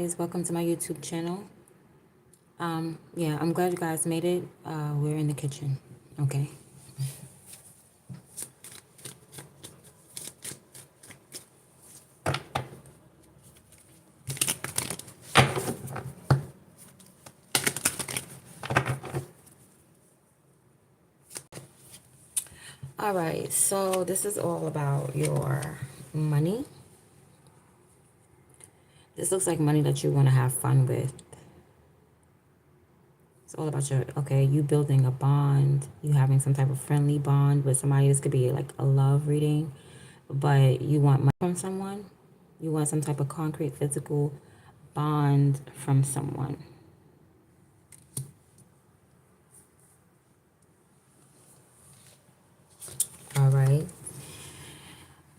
guys, welcome to my YouTube channel. Yeah, I'm glad you guys made it. We're in the kitchen. Okay. All right, so this is all about your money. This looks like money that you want to have fun with. It's all about okay, you building a bond, you having some type of friendly bond with somebody. This could be like a love reading, but you want money from someone. You want some type of concrete physical bond from someone. All right.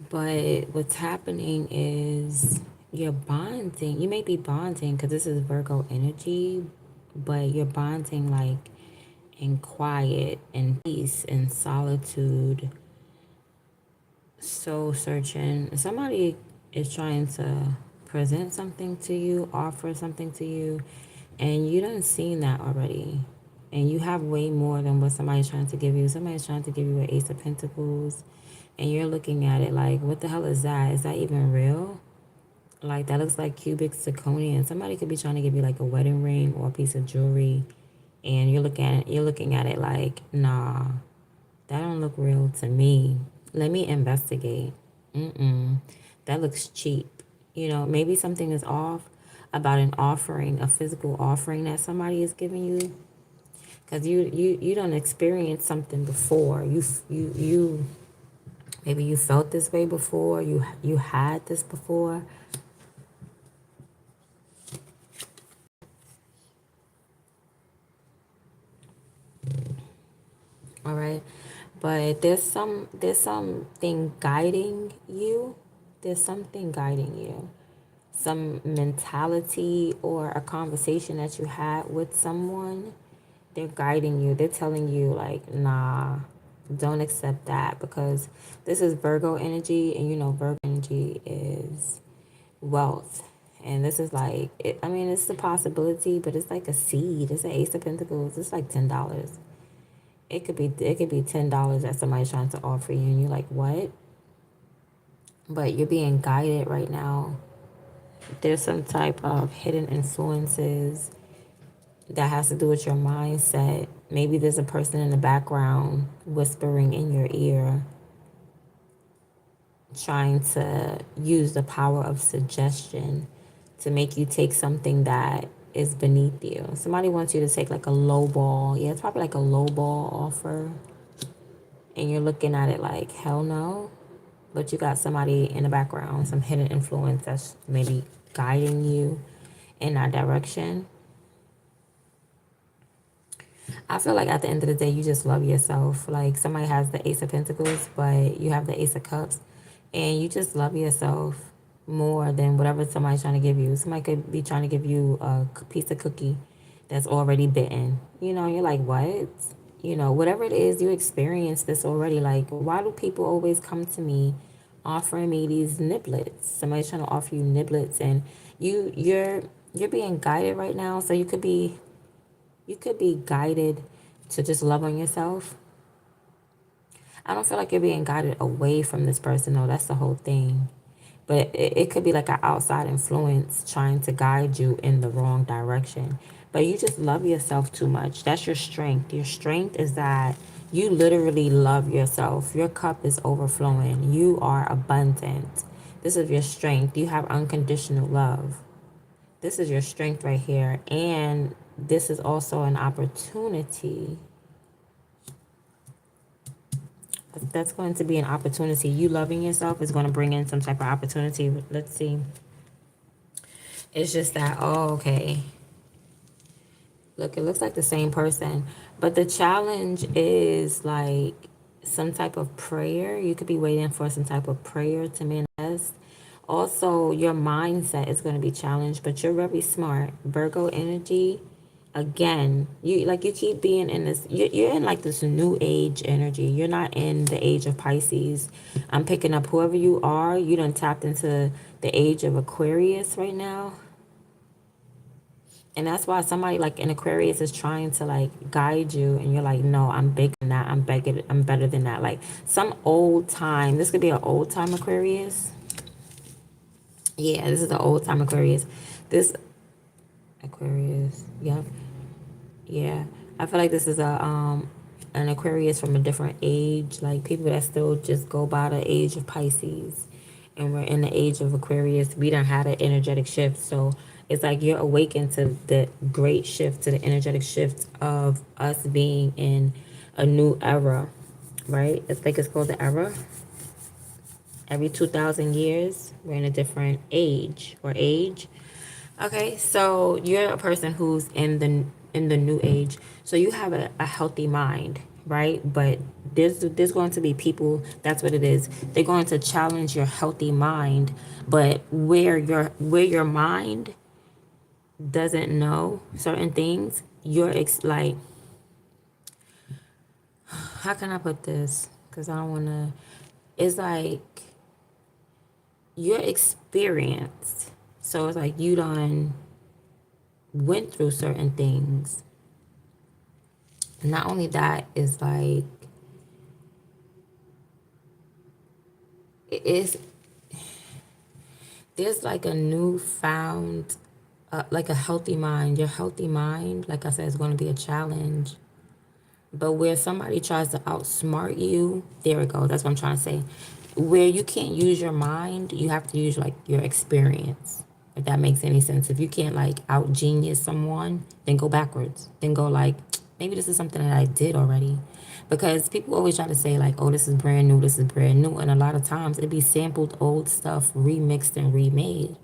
But what's happening is you're bonding. You may be bonding because this is Virgo energy, but you're bonding like in quiet and peace and solitude, soul searching. Somebody is trying to present something to you, offer something to you, and you done seen that already. And you have way more than what somebody's trying to give you. Somebody's trying to give you an Ace of Pentacles, and you're looking at it like, what the hell is that? Is that even real? Like, that looks like cubic zirconia. Somebody could be trying to give you like a wedding ring or a piece of jewelry, and you're looking at it like, nah, that don't look real to me. Let me investigate. That looks cheap. Maybe something is off about an offering, a physical offering that somebody is giving you, because you don't experience something before. You maybe you felt this way before. You had this before. All right, but there's something guiding you. There's something guiding you. Some mentality or a conversation that you had with someone. They're guiding you. They're telling you like, nah, don't accept that, because this is Virgo energy, and Virgo energy is wealth. And this is like, it's a possibility, but it's like a seed. It's an Ace of Pentacles. It's like $10. It could be $10 that somebody's trying to offer you, and you're like, what? But you're being guided right now. There's some type of hidden influences that has to do with your mindset. Maybe there's a person in the background whispering in your ear, trying to use the power of suggestion to make you take something that is beneath you. Somebody wants you to take like a low ball. Yeah, it's probably like a low ball offer. And you're looking at it like, hell no. But you got somebody in the background, some hidden influence that's maybe guiding you in that direction. I feel like at the end of the day, you just love yourself. Like, somebody has the Ace of Pentacles, but you have the Ace of Cups, and you just love yourself more than whatever somebody's trying to give you. Somebody could be trying to give you a piece of cookie that's already bitten. You're like, what? Whatever it is, you experienced this already. Like, why do people always come to me offering me these niblets? Somebody's trying to offer you niblets, and you're being guided right now. So you could be guided to just love on yourself. I don't feel like you're being guided away from this person, though. That's the whole thing. But it could be like an outside influence trying to guide you in the wrong direction. But you just love yourself too much. That's your strength. Your strength is that you literally love yourself. Your cup is overflowing. You are abundant. This is your strength. You have unconditional love. This is your strength right here. And this is also an opportunity. That's going to be an opportunity. You loving yourself is going to bring in some type of opportunity. Let's see. It's just that, oh, okay. Look, it looks like the same person. But the challenge is like some type of prayer. You could be waiting for some type of prayer to manifest. Also, your mindset is going to be challenged, but you're very smart. Virgo energy, again, you keep being in this, you're in like this new age energy. You're not in the age of Pisces. I'm picking up whoever you are. You done tapped into the age of Aquarius right now. And that's why somebody like an Aquarius is trying to like guide you, and you're like, no, I'm bigger than that. I'm better than that. Like some old time. This could be an old time Aquarius. Yeah, this is an old time Aquarius. This Aquarius. Yep. Yeah. I feel like this is a an Aquarius from a different age. Like people that still just go by the age of Pisces. And we're in the age of Aquarius. We done had an energetic shift. So it's like you're awakened to the great shift, to the energetic shift of us being in a new era, right? It's like it's called the era. Every 2,000 years, we're in a different age or age. Okay, so you're a person who's in the new age. So you have a healthy mind, right? But there's going to be people, that's what it is. They're going to challenge your healthy mind, but where your mind doesn't know certain things, like, how can I put this? Cuz I don't want to, it's like you're experienced. So it's like you done went through certain things. Not only that, is like it is there's like a newfound like a healthy mind. Your healthy mind, like I said, is going to be a challenge. But where somebody tries to outsmart you, there we go. That's what I'm trying to say. Where you can't use your mind, you have to use like your experience. If that makes any sense. If you can't like out genius someone, then go backwards. Then go like, maybe this is something that I did already. Because people always try to say like, oh, this is brand new, this is brand new. And a lot of times it'd be sampled old stuff, remixed and remade.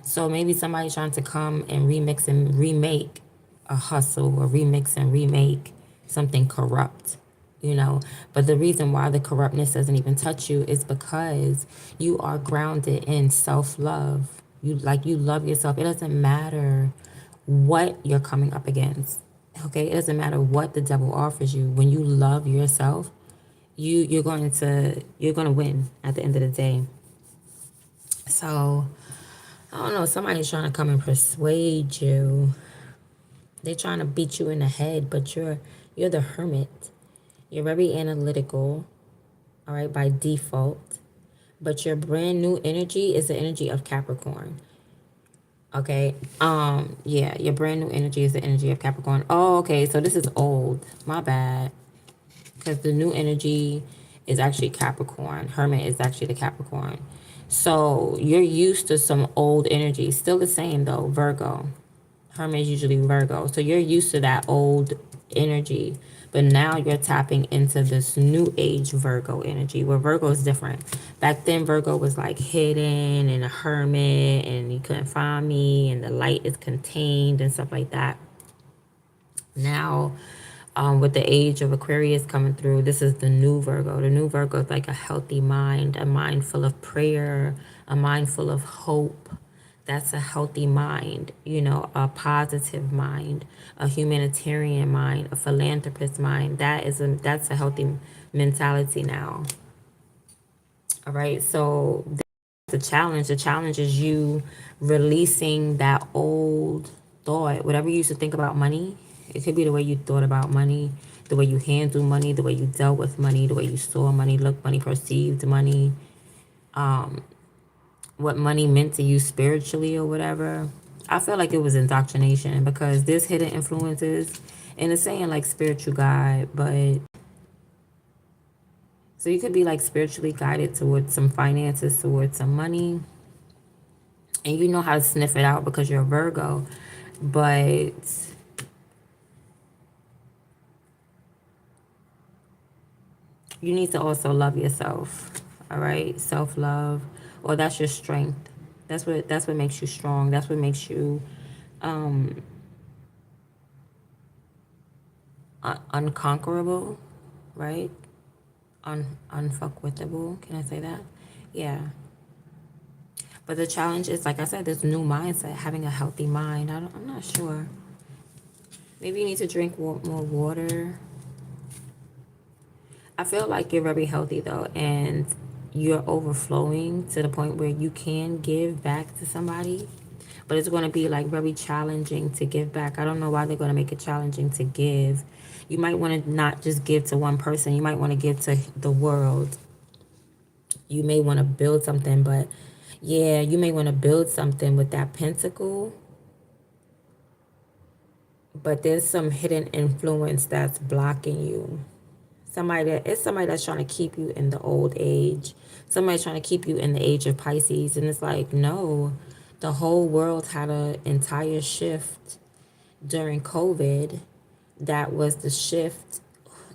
So maybe somebody trying to come and remix and remake a hustle, or remix and remake something corrupt, you know. But the reason why the corruptness doesn't even touch you is because you are grounded in self-love. You love yourself. It doesn't matter what you're coming up against. Okay? It doesn't matter what the devil offers you. When you love yourself, you're going to win at the end of the day. So, I don't know, somebody's trying to come and persuade you. They're trying to beat you in the head, but you're the hermit. You're very analytical, all right, by default. But your brand new energy is the energy of Capricorn. Okay. Yeah, your brand new energy is the energy of Capricorn. Oh, okay. So this is old. My bad. Because the new energy is actually Capricorn. Hermit is actually the Capricorn. So you're used to some old energy. Still the same though, Virgo. Hermit is usually Virgo. So you're used to that old energy. But now you're tapping into this new age Virgo energy, where Virgo is different. Back then, Virgo was like hidden and a hermit, and you couldn't find me, and the light is contained and stuff like that. Now, with the age of Aquarius coming through, this is the new Virgo. The new Virgo is like a healthy mind, a mind full of prayer, a mind full of hope. That's a healthy mind, you know, a positive mind, a humanitarian mind, a philanthropist mind. That's a healthy mentality now. All right, so the challenge. The challenge is you releasing that old thought. Whatever you used to think about money, it could be the way you thought about money, the way you handle money, the way you dealt with money, the way you saw money, looked money, perceived money, what money meant to you spiritually or whatever. I feel like it was indoctrination, because there's hidden influences, and it's saying like spiritual guide, but so you could be like spiritually guided towards some finances, towards some money, and you know how to sniff it out because you're a Virgo, but you need to also love yourself. All right, self-love, or that's your strength. That's what makes you strong. That's what makes you unconquerable, right? Unfuckwithable. Can I say that? Yeah. But the challenge is, like I said, this new mindset, having a healthy mind. I'm not sure. Maybe you need to drink more water. I feel like you're very healthy though, and you're overflowing to the point where you can give back to somebody, but it's going to be like very challenging to give back. I don't know why they're going to make it challenging to give. You might want to not just give to one person, you might want to give to the world. You may want to build something, but yeah, you may want to build something with that pentacle, but there's some hidden influence that's blocking you. Somebody that's trying to keep you in the old age. Somebody's trying to keep you in the age of Pisces, and it's like, no, the whole world had an entire shift during COVID. That was the shift.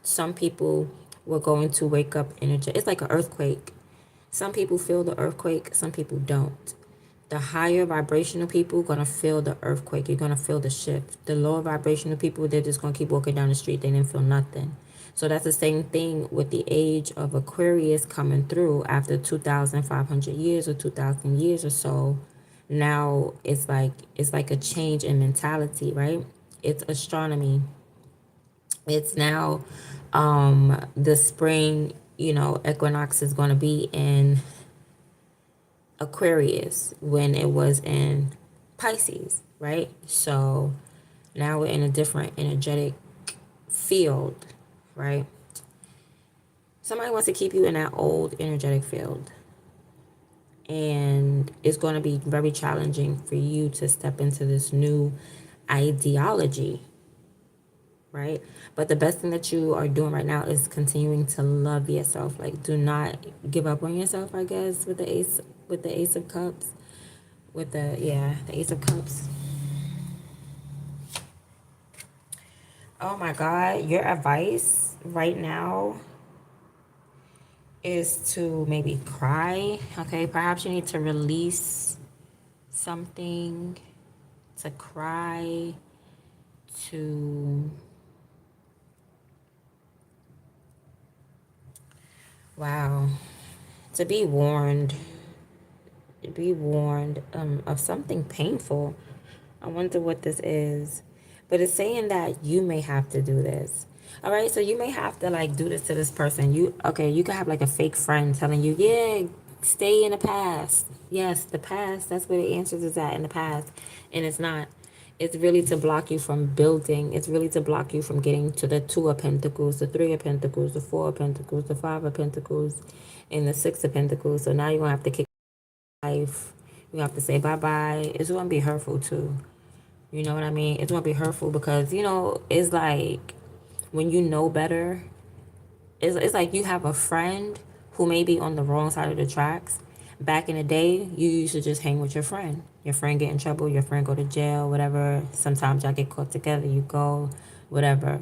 Some people were going to wake up energy. It's like an earthquake. Some people feel the earthquake, some people don't. The higher vibrational people gonna feel the earthquake. You're gonna feel the shift. The lower vibrational people, they're just gonna keep walking down the street. They didn't feel nothing. So that's the same thing with the age of Aquarius coming through after 2,500 years or 2,000 years or so. Now it's like a change in mentality, right? It's astronomy. It's now the spring, equinox is going to be in Aquarius when it was in Pisces, right? So now we're in a different energetic field, right? Somebody wants to keep you in that old energetic field. And it's going to be very challenging for you to step into this new ideology, right? But the best thing that you are doing right now is continuing to love yourself. Like, do not give up on yourself, I guess, with the Ace of Cups. The Ace of Cups. Oh my God, your advice right now is to maybe cry. Okay, perhaps you need to release something, to cry, to wow, to be warned. Be warned of something painful. I wonder what this is. But it's saying that you may have to do this. All right, so you may have to like do this to this person. You could have like a fake friend telling you, yeah, stay in the past. Yes, the past, that's where the answers is at, in the past. And it's not. It's really to block you from building. It's really to block you from getting to the Two of Pentacles, the Three of Pentacles, the Four of Pentacles, the Five of Pentacles, and the Six of Pentacles. So now you're going to have to kick life. You have to say bye-bye. It's going to be hurtful too. You know what I mean? It's going to be hurtful because, it's like when you know better, it's like you have a friend who may be on the wrong side of the tracks. Back in the day, you used to just hang with your friend. Your friend get in trouble, your friend go to jail, whatever. Sometimes y'all get caught together, you go, whatever.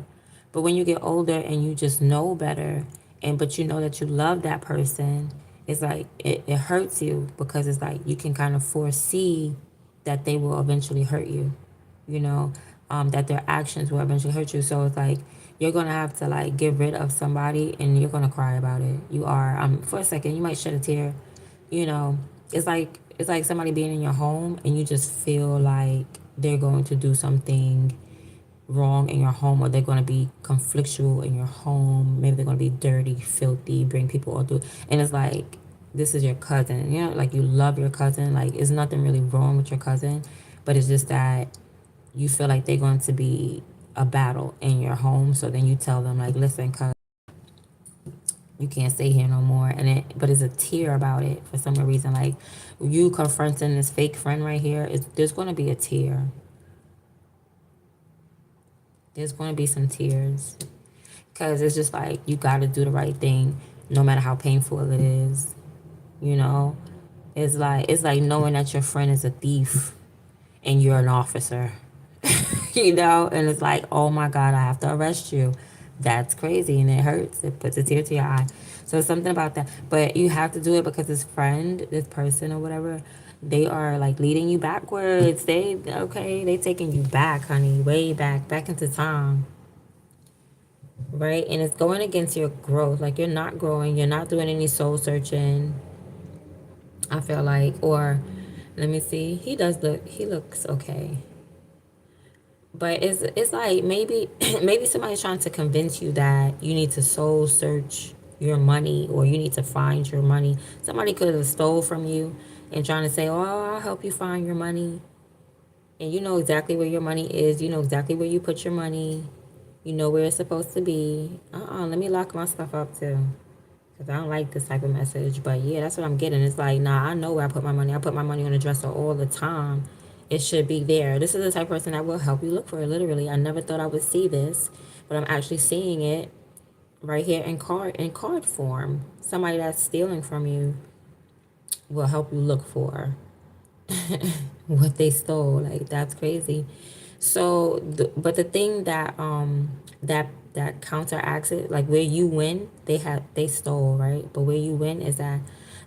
But when you get older and you just know better, but you know that you love that person, it's like it hurts you because it's like you can kind of foresee that they will eventually hurt you, you know, that their actions will eventually hurt you. So it's like you're gonna have to like get rid of somebody and you're gonna cry about it. You are. For a second, you might shed a tear. You know, it's like somebody being in your home and you just feel like they're going to do something wrong in your home, or they're going to be conflictual in your home. Maybe they're going to be dirty, filthy, bring people all through. And it's like, this is your cousin. Like you love your cousin. Like, it's nothing really wrong with your cousin, but it's just that you feel like they're going to be a battle in your home. So then you tell them, like, listen, cuz you can't stay here no more. But it's a tear about it for some reason. Like, you confronting this fake friend right here, there's going to be a tear. There's going to be some tears. Because it's just like, you got to do the right thing, no matter how painful it is. It's like knowing that your friend is a thief and you're an officer. And it's like, oh my God, I have to arrest you. That's crazy and it hurts. It puts a tear to your eye. So it's something about that. But you have to do it because this friend, this person or whatever, they are like leading you backwards. They taking you back, honey, way back into time. Right? And it's going against your growth. Like, you're not growing, you're not doing any soul searching. I feel like, or let me see. He looks okay. But it's like maybe maybe somebody's trying to convince you that you need to soul search your money, or you need to find your money. Somebody could have stole from you and trying to say, "Oh, I'll help you find your money." And you know exactly where your money is. You know exactly where you put your money. You know where it's supposed to be. Let me lock my stuff up too. Because I don't like this type of message. But yeah, that's what I'm getting. It's like, nah, I know where I put my money. I put my money on the dresser all the time. It should be there. This is the type of person that will help you look for it, literally. I never thought I would see this, but I'm actually seeing it right here in card form. Somebody that's stealing from you will help you look for what they stole. Like, that's crazy. So but the thing that that counteracts it, like where you win, they stole, right? But where you win is that,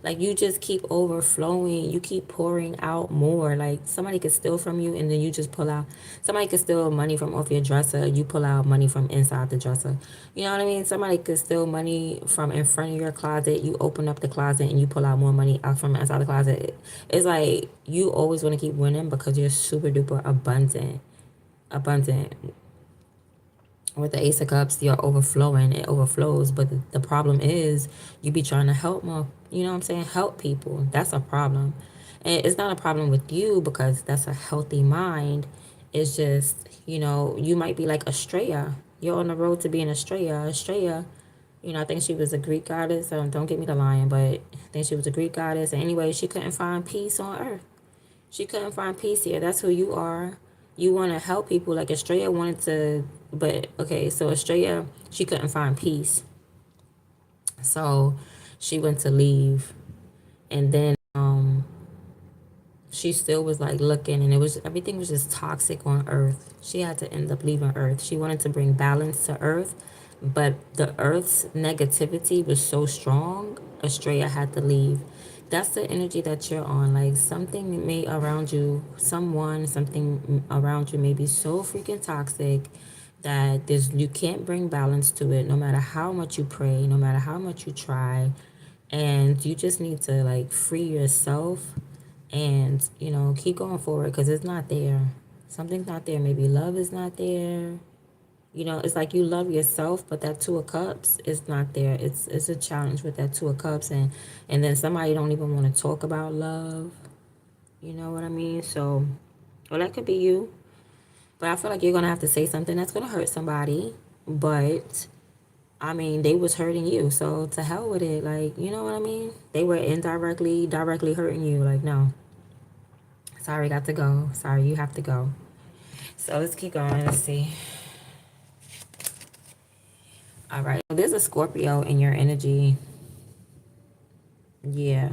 like, you just keep overflowing, you keep pouring out more. Like, somebody could steal from you and then you just pull out. Somebody could steal money from off your dresser, you pull out money from inside the dresser. You know what I mean? Somebody could steal money from in front of your closet, you open up the closet and you pull out more money out from inside the closet. It's like you always want to keep winning because you're super duper abundant. With the Ace of Cups, you're overflowing. It overflows. But the problem is you be trying to help more, you know what I'm saying? Help people. That's a problem. And it's not a problem with you because that's a healthy mind. It's just, you might be like Estrella. You're on the road to being Estrella. Estrella, I think she was a Greek goddess. Don't get me to lying, but I think she was a Greek goddess. And anyway, she couldn't find peace on earth. She couldn't find peace here. That's who you are. You want to help people. Like Estrella wanted to, but okay, so Estrella, she couldn't find peace. So she went to leave. And then she still was like looking, and everything was just toxic on earth. She had to end up leaving earth. She wanted to bring balance to earth, but the earth's negativity was so strong, Estrella had to leave. That's the energy that you're on. Like, something may around you, something around you may be so freaking toxic that you can't bring balance to it, no matter how much you pray, no matter how much you try. And you just need to, like, free yourself and, keep going forward because it's not there. Something's not there. Maybe love is not there. It's like you love yourself, but that Two of Cups is not there. It's a challenge with that Two of Cups, and then somebody don't even want to talk about love. You know what I mean? So, well, that could be you. But I feel like you're gonna have to say something that's gonna hurt somebody. But I mean, they was hurting you, so to hell with it. Like, you know what I mean? They were directly hurting you. Like, no, sorry, got to go. Sorry, you have to go. So let's keep going. Let's see. All right. There's a Scorpio in your energy. Yeah.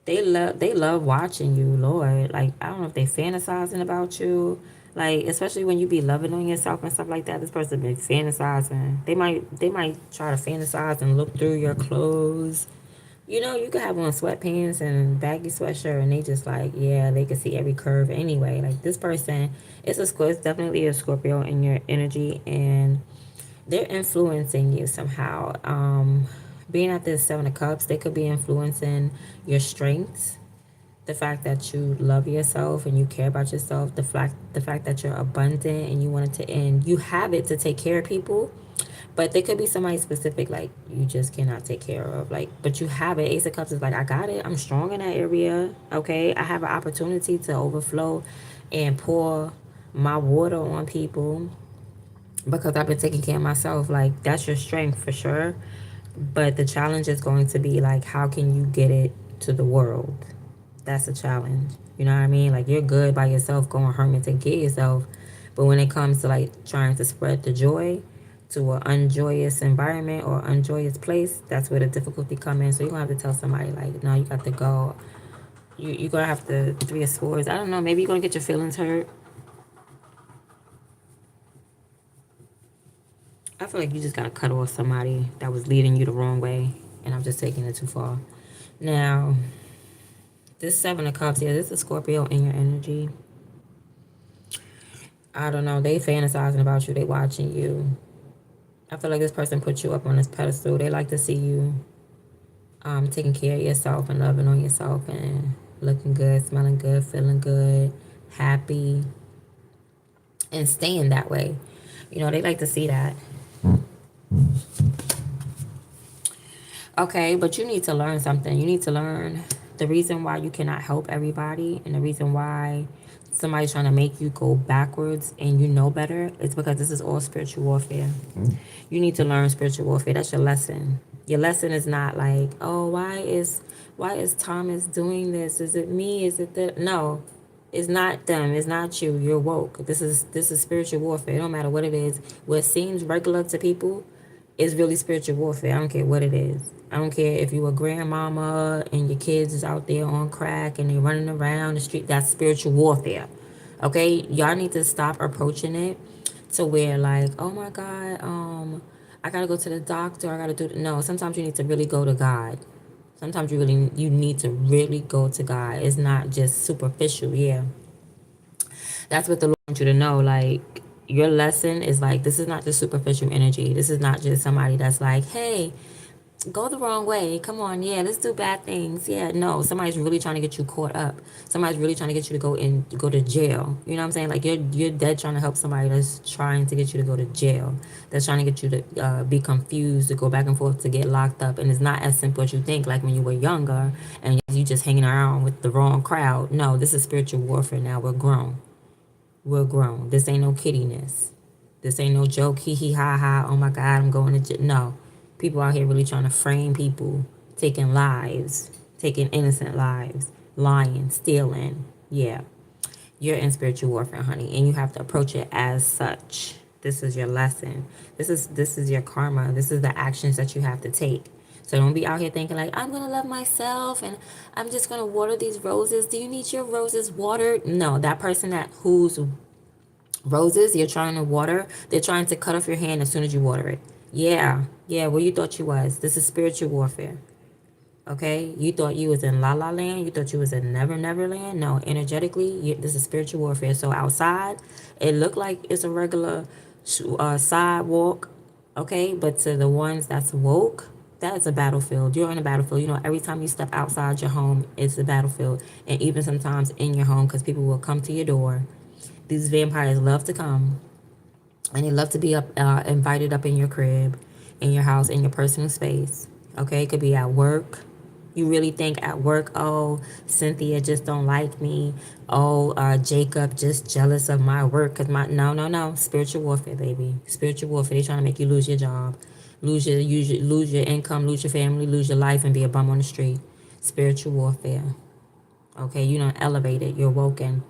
They love watching you, Lord. Like, I don't know if they fantasizing about you. Like, especially when you be loving on yourself and stuff like that. This person been fantasizing. They might try to fantasize and look through your clothes. You could have on sweatpants and baggy sweatshirt, and they just like, yeah, they can see every curve anyway. Like, this person, it's definitely a Scorpio in your energy, and they're influencing you somehow. Being at this Seven of Cups, they could be influencing your strengths, the fact that you love yourself and you care about yourself, the fact that you're abundant and you want it to end. You have it to take care of people, but there could be somebody specific like you just cannot take care of. Like, but you have it. Ace of Cups is like, I got it. I'm strong in that area. Okay, I have an opportunity to overflow and pour my water on people because I've been taking care of myself. Like, that's your strength for sure. But the challenge is going to be like, how can you get it to the world? That's a challenge. You know what I mean? Like, you're good by yourself, going hermit, take care of yourself. But when it comes to like trying to spread the joy to an unjoyous environment or unjoyous place, that's where the difficulty come in. So you're gonna have to tell somebody like, no, you got to go. You're gonna have to Three of Swords. I don't know. Maybe you're gonna get your feelings hurt. I feel like you just gotta cut off somebody that was leading you the wrong way, and I'm just taking it too far. Now, this Seven of Cups here, this is Scorpio in your energy. I don't know. They fantasizing about you. They watching you. I feel like this person put you up on this pedestal. They like to see you taking care of yourself and loving on yourself and looking good, smelling good, feeling good, happy, and staying that way. They like to see that. Okay, but you need to learn something. You need to learn the reason why you cannot help everybody and the reason why somebody's trying to make you go backwards and you know better, it's because this is all spiritual warfare. You need to learn spiritual warfare. That's your lesson. Your lesson is not like, oh, why is Thomas doing this? Is it me? Is it the no? It's not them. It's not you. You're woke. This is spiritual warfare. It don't matter what it is. What seems regular to people is really spiritual warfare. I don't care what it is. I don't care if you a grandmama and your kids is out there on crack and they running around the street. That's spiritual warfare. Okay, y'all need to stop approaching it to where like, oh my God, I gotta go to the doctor. I gotta do no. Sometimes you need to really go to God. Sometimes you need to really go to God. It's not just superficial. Yeah, that's what the Lord wants you to know. Like your lesson is like this is not just superficial energy. This is not just somebody that's like, hey, go the wrong way. Come on, yeah, let's do bad things. Yeah, no, somebody's really trying to get you caught up. Somebody's really trying to get you to go to jail. You know what I'm saying? Like you're dead trying to help somebody that's trying to get you to go to jail. That's trying to get you to be confused, to go back and forth, to get locked up. And it's not as simple as you think. Like when you were younger and you just hanging around with the wrong crowd. No, this is spiritual warfare now. We're grown. We're grown. This ain't no kiddiness. This ain't no joke. Hee hee ha ha. Oh my God, I'm going to jail. No. People out here really trying to frame people, taking lives, taking innocent lives, lying, stealing. Yeah. You're in spiritual warfare, honey, and you have to approach it as such. This is your lesson. This is your karma. This is the actions that you have to take. So don't be out here thinking like, I'm gonna love myself and I'm just gonna water these roses. Do you need your roses watered? No, that person that whose roses you're trying to water, they're trying to cut off your hand as soon as you water it. Yeah, yeah, where you thought you was. This is spiritual warfare. Okay, you thought you was in La La Land. You thought you was in Never Never Land. No, energetically, this is spiritual warfare. So outside, it looked like it's a regular sidewalk. Okay, but to the ones that's woke, that is a battlefield. You're on a battlefield. You know, every time you step outside your home, it's a battlefield, and even sometimes in your home, because people will come to your door. These vampires love to come, and they love to be up, invited up in your crib, in your house, in your personal space. Okay, it could be at work. You really think at work, oh, Cynthia just don't like me. Oh, Jacob just jealous of my work because my no. Spiritual warfare, baby. Spiritual warfare. They trying to make you lose your job, lose your income, lose your family, lose your life, and be a bum on the street. Spiritual warfare. Okay, you don't elevate it. You're woken.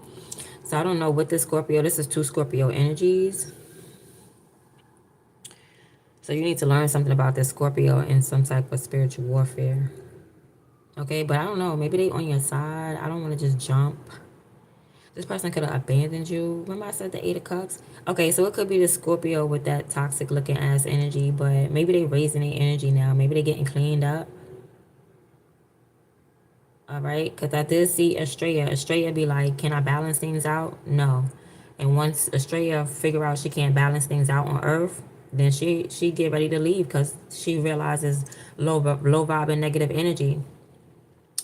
So I don't know what this Scorpio. This is two Scorpio energies. So you need to learn something about this Scorpio in some type of spiritual warfare. Okay, but I don't know. Maybe they on your side. I don't want to just jump. This person could have abandoned you. Remember I said the Eight of Cups? Okay, so it could be the Scorpio with that toxic looking ass energy, but maybe they raising their energy now. Maybe they getting cleaned up. All right, because I did see Estrella. Estrella be like, can I balance things out? No. And once Estrella figure out she can't balance things out on Earth, then she get ready to leave because she realizes low vibe and negative energy.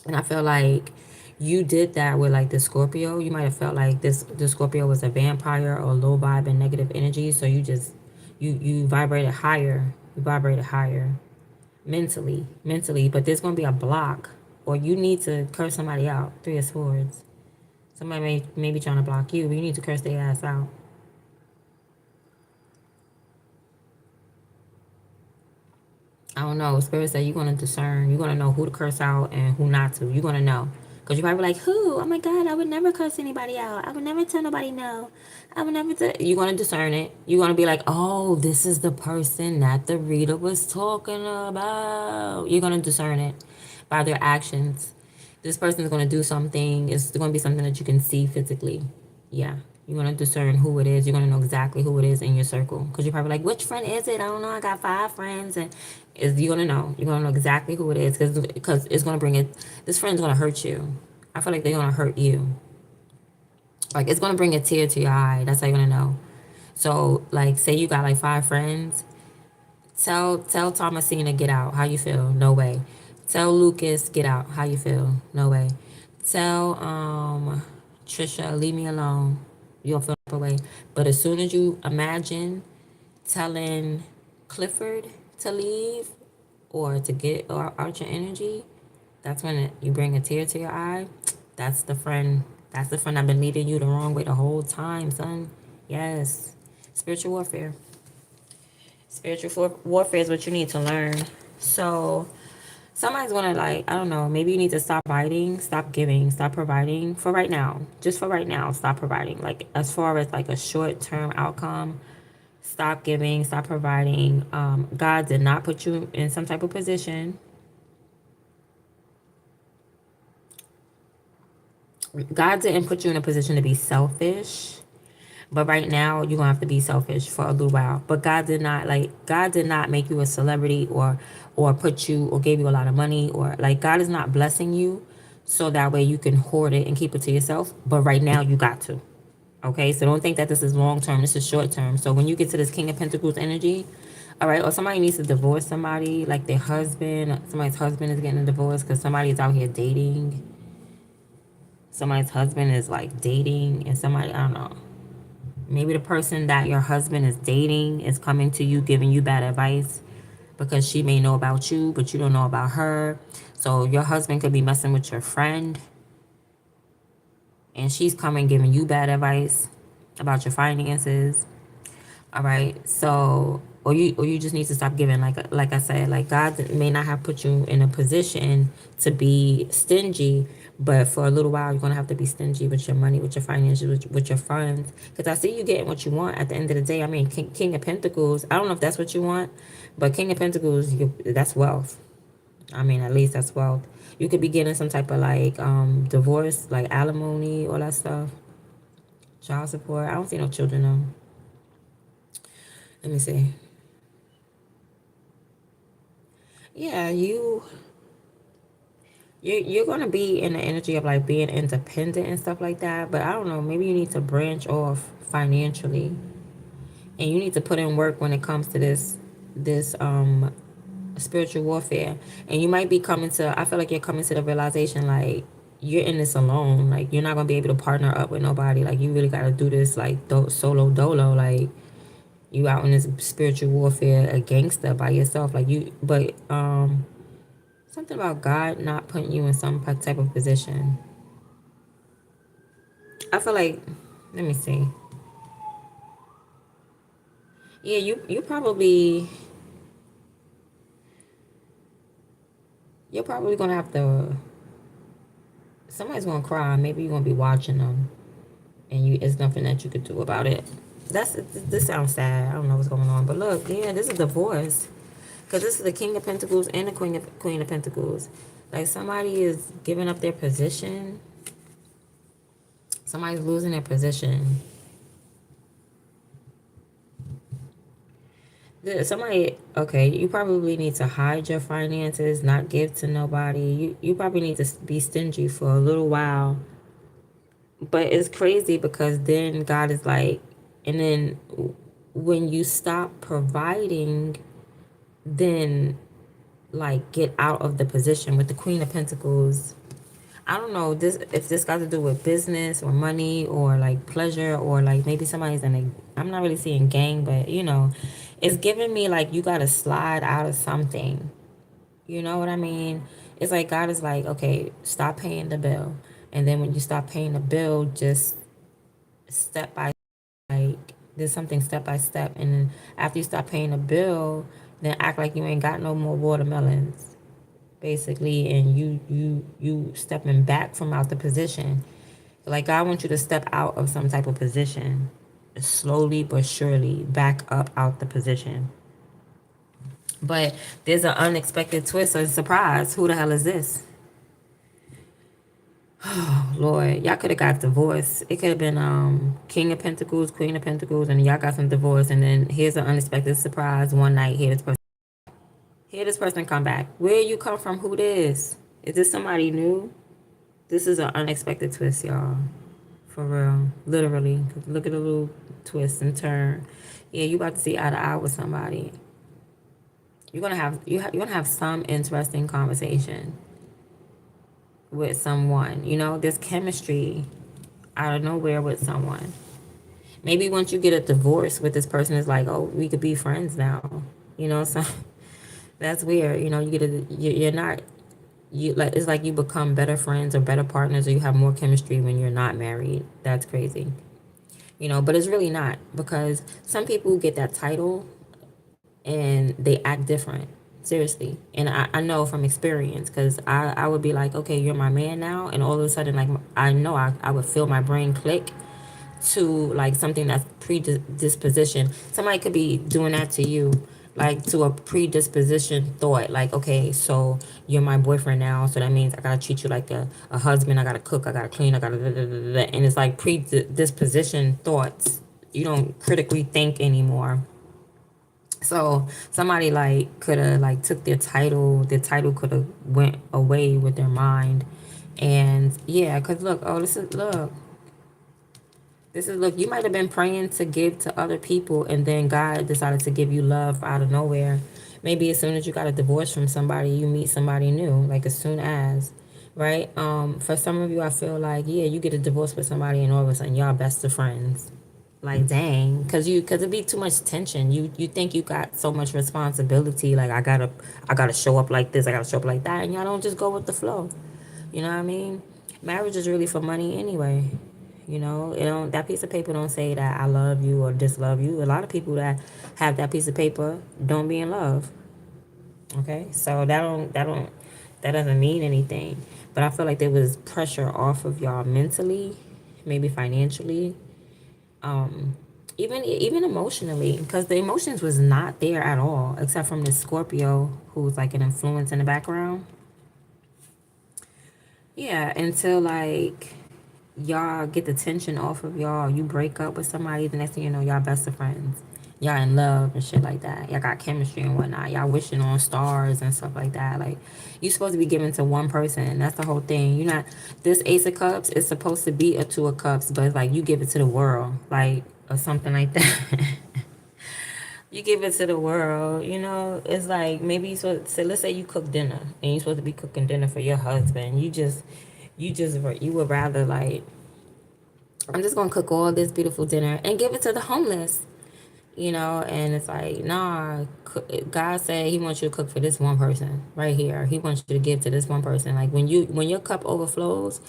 And I feel like you did that with like the Scorpio. You might have felt like the Scorpio was a vampire or low vibe and negative energy. So you just you vibrated higher. You vibrated higher mentally. But there's gonna be a block, or you need to curse somebody out. Three of Swords. Somebody may be trying to block you, but you need to curse their ass out. I don't know. Spirit said you're gonna discern. You're gonna know who to curse out and who not to. You're gonna know. Cause you probably be like, who? Oh my God, I would never curse anybody out. I would never tell nobody no. I would never tell. You're gonna discern it. You're gonna be like, oh, this is the person that the reader was talking about. You're gonna discern it by their actions. This person is gonna do something. It's gonna be something that you can see physically. Yeah. You're going to discern who it is. You're going to know exactly who it is in your circle. Because you're probably like, which friend is it? I don't know. I got 5 friends. And you're going to know. You're going to know exactly who it is. Because it's going to bring it. This friend's going to hurt you. I feel like they're going to hurt you. Like, it's going to bring a tear to your eye. That's how you're going to know. So, like, say you got like 5 friends. Tell Thomasina, get out. How you feel? No way. Tell Lucas, get out. How you feel? No way. Tell Trisha, leave me alone. You don't feel that way. But as soon as you imagine telling Clifford to leave or to get out your energy, that's when you bring a tear to your eye. That's the friend That's the friend I've been leading you the wrong way the whole time, son. Yes. Spiritual warfare. Spiritual warfare is what you need to learn. So somebody's gonna, like, I don't know, maybe you need to stop providing, stop giving, stop providing for right now. Just for right now, stop providing. Like, as far as like a short-term outcome, stop giving, stop providing. God did not put you in some type of position. God didn't put you in a position to be selfish. But right now, you're gonna have to be selfish for a little while. But God did not make you a celebrity, or put you, or gave you a lot of money, or like, God is not blessing you so that way you can hoard it and keep it to yourself. But right now you got to. Okay, so don't think that this is long term, this is short term. So when you get to this King of Pentacles energy, all right, or somebody needs to divorce somebody, like their husband, somebody's husband is getting a divorce because somebody's out here dating. Somebody's husband is like dating, and somebody, I don't know. Maybe the person that your husband is dating is coming to you giving you bad advice because she may know about you, but you don't know about her. So your husband could be messing with your friend, and she's coming giving you bad advice about your finances. All right. So, or you just need to stop giving. Like I said, like, God may not have put you in a position to be stingy, but for a little while you're gonna have to be stingy with your money, with your finances, with your funds. Because I see you getting what you want at the end of the day. I mean, King of Pentacles. I don't know if that's what you want, but King of Pentacles, that's wealth. I mean, at least that's wealth. You could be getting some type of like divorce, like alimony, all that stuff, child support. I don't see no children though. Let me see. Yeah, you're gonna be in the energy of like being independent and stuff like that. But I don't know, maybe you need to branch off financially, and you need to put in work when it comes to this spiritual warfare. And you might be coming to, I feel like you're coming to the realization, like, you're in this alone. Like, you're not gonna be able to partner up with nobody. Like, you really gotta do this like solo dolo. Like, you out in this spiritual warfare, a gangster by yourself. Like, you, but something about God not putting you in some type of position. I feel like, let me see. Yeah, you probably, you're probably gonna have to, somebody's gonna cry. Maybe you're gonna be watching them, and it's nothing that you could do about it. This sounds sad. I don't know what's going on, but look, yeah, this is divorce, because this is the King of Pentacles and the Queen of Pentacles. Like, somebody is giving up their position. Somebody's losing their position. Somebody, okay, you probably need to hide your finances, not give to nobody. You probably need to be stingy for a little while. But it's crazy because then God is like, and then when you stop providing, then like get out of the position with the Queen of Pentacles. I don't know this, if this got to do with business or money or like pleasure, or like maybe somebody's in a, I'm not really seeing gang, but it's giving me like you got to slide out of something. You know what I mean? It's like God is like, okay, stop paying the bill. And then when you stop paying the bill, just step by, like, there's something step by step. And then after you stop paying the bill, then act like you ain't got no more watermelons, basically. And you stepping back from out the position. Like, God wants you to step out of some type of position, slowly but surely back up out the position. But there's an unexpected twist or surprise. Who the hell is this? Oh, Lord, y'all could have got divorced. It could have been King of Pentacles, Queen of Pentacles, and y'all got some divorce. And then here's an unexpected surprise. One night, here this person come back. Where you come from? Who this? Is this somebody new? This is an unexpected twist, y'all. For real, literally. Look at the little twist and turn. Yeah, you about to see eye to eye with somebody. You're gonna have some interesting conversation with someone. There's chemistry out of nowhere with someone. Maybe once you get a divorce with this person, it's like, oh, we could be friends now. So that's weird. You're not You like it's like you become better friends or better partners, or you have more chemistry when you're not married. That's crazy. But it's really not, because some people get that title and they act different. Seriously. And I know from experience, because I would be like, okay, you're my man now. And all of a sudden, like, I know I would feel my brain click to like something that's predisposition. Somebody could be doing that to you, like to a predisposition thought, like, okay, so you're my boyfriend now, so that means I gotta treat you like a husband. I gotta cook, I gotta clean, I gotta da, da, da, da, da. And it's like predisposition thoughts. You don't critically think anymore. So somebody like could have like took their title could have went away with their mind. And yeah, because look, oh, look, you might have been praying to give to other people, and then God decided to give you love out of nowhere. Maybe as soon as you got a divorce from somebody, you meet somebody new, like as soon as, right? For some of you, I feel like, yeah, you get a divorce with somebody and all of a sudden y'all best of friends. Like, dang, because it'd be too much tension. You think you got so much responsibility, like I gotta show up like this, I gotta show up like that, and y'all don't just go with the flow. You know what I mean? Marriage is really for money anyway. It don't that piece of paper don't say that I love you or dislove you. A lot of people that have that piece of paper don't be in love. Okay? So that doesn't mean anything. But I feel like there was pressure off of y'all mentally, maybe financially, um, even emotionally, because the emotions was not there at all, except from this Scorpio who was like an influence in the background. Yeah, until like y'all get the tension off of y'all, you break up with somebody, the next thing you know, y'all best of friends. Y'all in love and shit like that. Y'all got chemistry and whatnot. Y'all wishing on stars and stuff like that. Like, you supposed to be giving to one person. That's the whole thing. You're not, this Ace of Cups is supposed to be a Two of Cups, but it's like you give it to the world, like, or something like that. You give it to the world, it's like maybe so let's say you cook dinner and you're supposed to be cooking dinner for your husband. You would rather like, I'm just gonna cook all this beautiful dinner and give it to the homeless, and it's like, nah, God said he wants you to cook for this one person right here. He wants you to give to this one person. Like, when your cup overflows,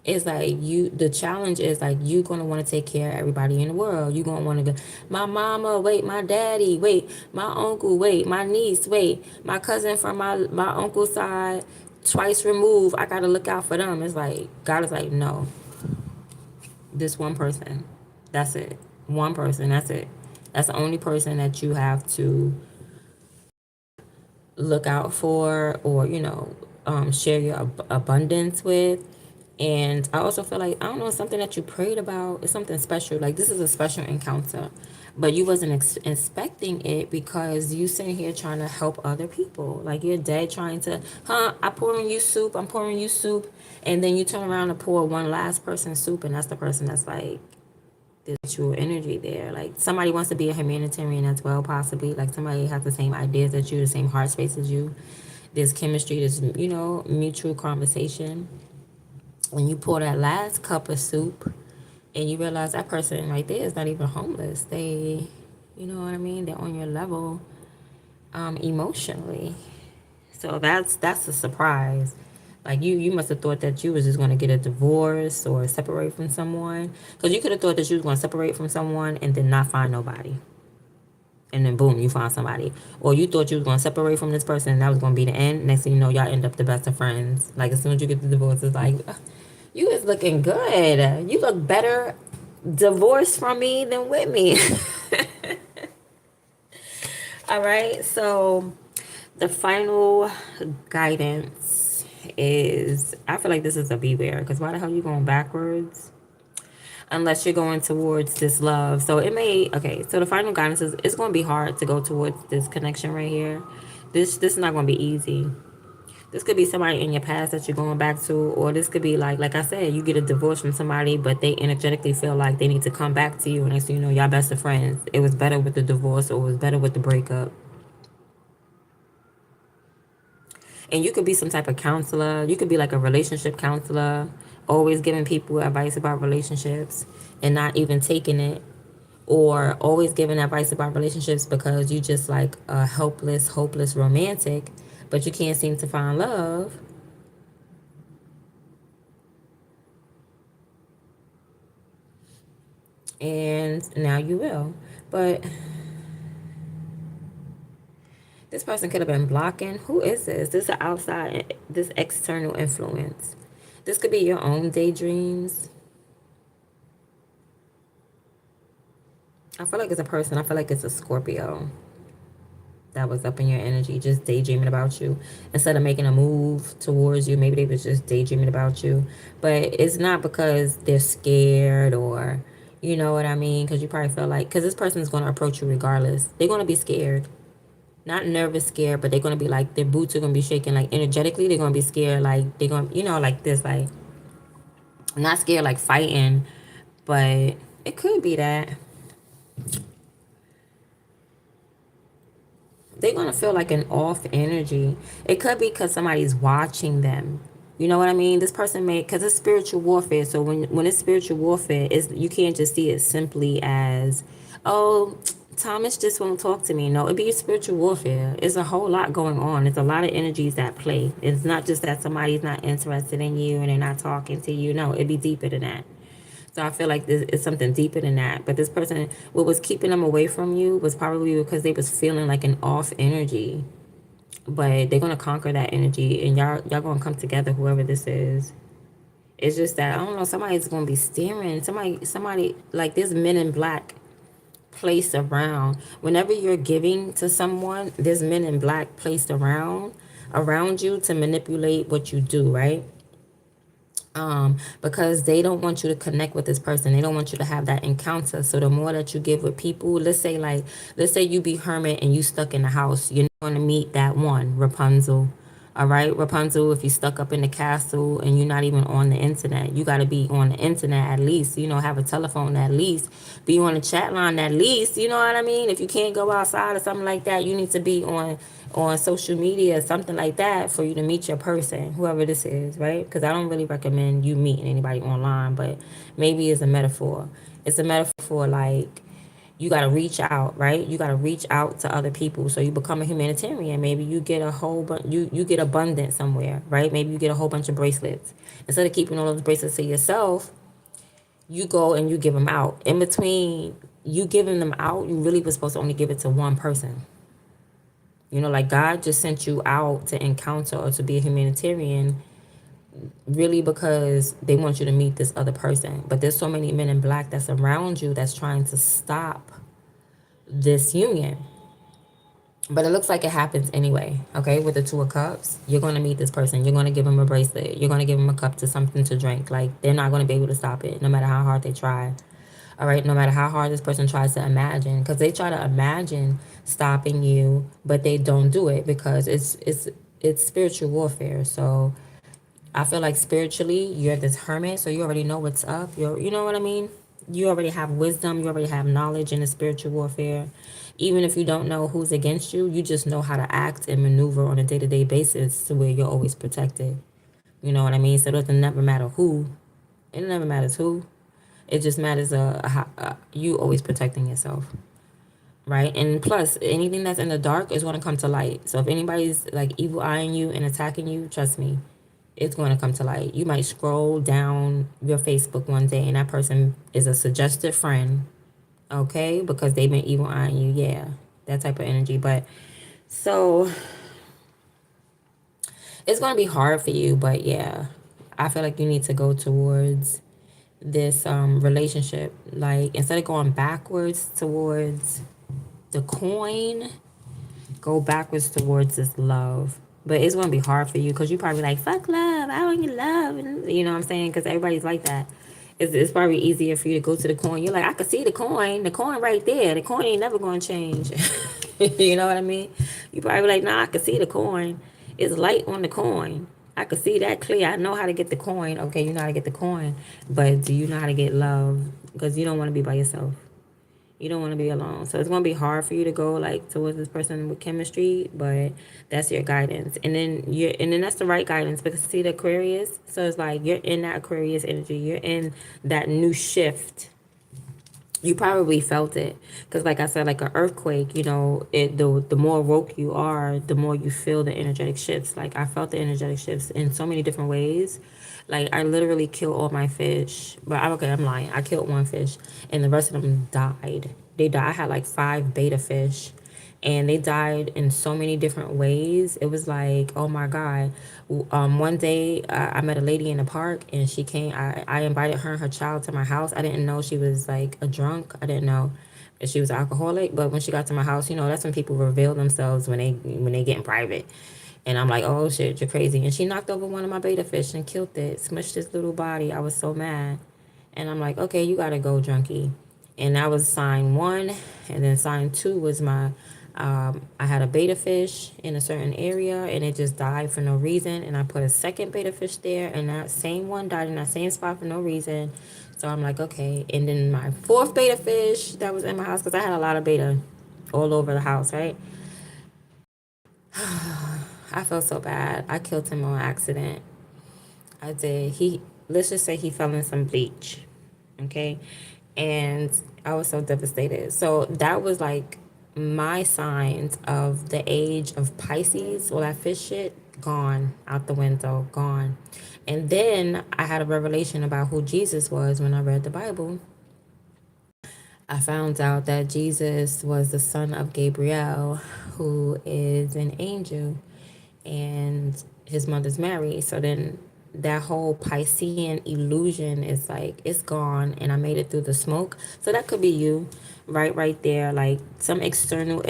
it's like the challenge is like you gonna want to take care of everybody in the world. You gonna want to go, my mama, wait, my daddy, wait, my uncle, wait, my niece, wait, my cousin from my uncle's side, twice removed. I gotta look out for them. It's like God is like, no, this one person. That's it. One person. That's it. That's the only person that you have to look out for, or share your abundance with. And I also feel like, I don't know, something that you prayed about is something special. Like, this is a special encounter, but you wasn't expecting it, because you sitting here trying to help other people. Like, you're dead trying to, I'm pouring you soup, and then you turn around and pour one last person soup, and that's the person that's like, there's true energy there. Like, somebody wants to be a humanitarian as well, possibly. Like, somebody has the same ideas as you, the same heart space as you. There's chemistry, there's, mutual conversation. When you pour that last cup of soup and you realize that person right there is not even homeless, they, you know what I mean? They're on your level, emotionally. So that's a surprise. Like, you must have thought that you was just gonna get a divorce or separate from someone, because you could have thought that you was gonna separate from someone and then not find nobody, and then boom, you found somebody. Or you thought you was gonna separate from this person and that was gonna be the end. Next thing you know, y'all end up the best of friends. Like, as soon as you get the divorce, it's like, you is looking good. You look better divorced from me than with me. All right, so the final guidance is, I feel like this is a beware, because why the hell are you going backwards? Unless you're going towards this love. So okay, so the final guidance is, it's going to be hard to go towards this connection right here. This is not going to be easy. This could be somebody in your past that you're going back to, or this could be like I said, you get a divorce from somebody, but they energetically feel like they need to come back to you, and next thing you know, y'all best of friends. It was better with the divorce, or it was better with the breakup. And you could be some type of counselor. You could be like a relationship counselor, always giving people advice about relationships and not even taking it, or always giving advice about relationships because you just like a helpless, hopeless romantic, but you can't seem to find love. and now you will. But this person could have been blocking. Who is this? This is an outside, this external influence. This could be your own daydreams. I feel like it's a person. I feel like it's a Scorpio that was up in your energy, just daydreaming about you. Instead of making a move towards you, maybe they was just daydreaming about you. But it's not because they're scared or, you know what I mean? Because you probably feel like, because this person is going to approach you regardless. They're going to be scared. Not nervous, scared, but they're going to be like, their boots are going to be shaking. Like energetically, they're going to be scared. Like they're going to, like this, like, not scared like fighting, but it could be that. They're going to feel like an off energy. It could be because somebody's watching them. You know what I mean? This person may, because it's spiritual warfare. So when it's spiritual warfare, you can't just see it simply as, oh, Thomas just won't talk to me. No, it'd be spiritual warfare. It's a whole lot going on. There's a lot of energies that play. It's not just that somebody's not interested in you and they're not talking to you. No, it'd be deeper than that. So I feel like this is something deeper than that. But this person, what was keeping them away from you was probably because they was feeling like an off energy. But they're gonna conquer that energy, and y'all gonna come together. Whoever this is, it's just that I don't know. Somebody's gonna be staring. Somebody like this men in black placed around. Whenever you're giving to someone, there's men in black placed around you to manipulate what you do, right? Because they don't want you to connect with this person. They don't want you to have that encounter. So the more that you give with people, let's say you be hermit and you stuck in the house, you're not going to meet that one, Rapunzel. All right, Rapunzel, if you stuck up in the castle and you're not even on the internet, you got to be on the internet at least, have a telephone at least, be on a chat line at least, you know what I mean? If you can't go outside or something like that, you need to be on social media, something like that, for you to meet your person, whoever this is, right? Because I don't really recommend you meeting anybody online, but maybe it's a metaphor. It's a metaphor like you got to reach out, right? You got to reach out to other people. So you become a humanitarian. Maybe you get a whole bunch, you get abundant somewhere, right? Maybe you get a whole bunch of bracelets. Instead of keeping all those bracelets to yourself, you go and you give them out. In between you giving them out, you really was supposed to only give it to one person. Like God just sent you out to encounter or to be a humanitarian really because they want you to meet this other person. But there's so many men in black that's around you that's trying to stop this union. But it looks like it happens anyway, okay? With the Two of Cups, you're going to meet this person. You're going to give them a bracelet. You're going to give them a cup to something to drink. Like, they're not going to be able to stop it no matter how hard they try. All right, no matter how hard this person tries to imagine, because they try to imagine stopping you, but they don't do it because it's spiritual warfare. So I feel like spiritually, you're this hermit, so you already know what's up. You know what I mean? You already have wisdom, you already have knowledge in the spiritual warfare. Even if you don't know who's against you, you just know how to act and maneuver on a day-to-day basis to where you're always protected. You know what I mean? So it doesn't never matter who. It never matters who. It just matters you always protecting yourself. Right? And plus, anything that's in the dark is going to come to light. So if anybody's like evil eyeing you and attacking you, trust me, it's going to come to light. You might scroll down your Facebook one day and that person is a suggested friend, okay? Because they've been evil eyeing you. Yeah, that type of energy. But so it's going to be hard for you, but yeah, I feel like you need to go towards this relationship. Like, instead of going backwards towards the coin, go backwards towards this love. But it's going to be hard for you because you probably like, fuck love, I don't get love. And you know what I'm saying? Because everybody's like that. It's probably easier for you to go to the coin. You're like, I can see the coin right there. The coin ain't never going to change. You know what I mean? You probably like, nah, I can see the coin. It's light on the coin. I can see that clear. I know how to get the coin. Okay, you know how to get the coin. But do you know how to get love? Because you don't want to be by yourself. You don't want to be alone. So it's going to be hard for you to go like towards this person with chemistry, but that's your guidance. And then that's the right guidance because see the Aquarius. So it's like you're in that Aquarius energy. You're in that new shift. You probably felt it because like I said, like an earthquake, the more woke you are, the more you feel the energetic shifts. Like I felt the energetic shifts in so many different ways Like, I literally killed all my fish. But I'm okay, I'm lying. I killed one fish, and the rest of them died. They died. I had like 5 beta fish, and they died in so many different ways. It was like, oh my God. One day I met a lady in the park, and she came. I invited her and her child to my house. I didn't know she was like a drunk. I didn't know that she was an alcoholic. But when she got to my house, that's when people reveal themselves, when they get in private. And I'm like, oh shit, you're crazy. And she knocked over one of my beta fish and killed it, smushed its little body. I was so mad. And I'm like, okay, you gotta go, junkie. And that was sign 1. And then sign 2 was I had a beta fish in a certain area, and it just died for no reason. And I put a second beta fish there, and that same one died in that same spot for no reason. So I'm like, okay. And then my 4th beta fish that was in my house, because I had a lot of beta all over the house, right? I felt so bad. I killed him on accident. I did. Let's just say he fell in some bleach. Okay. And I was so devastated. So that was like my signs of the age of Pisces. All that fish shit, gone out the window, gone. And then I had a revelation about who Jesus was when I read the Bible. I found out that Jesus was the son of Gabriel, who is an angel, and his mother's Mary. So then that whole Piscean illusion is like, it's gone, and I made it through the smoke. So that could be you, right there. Like some external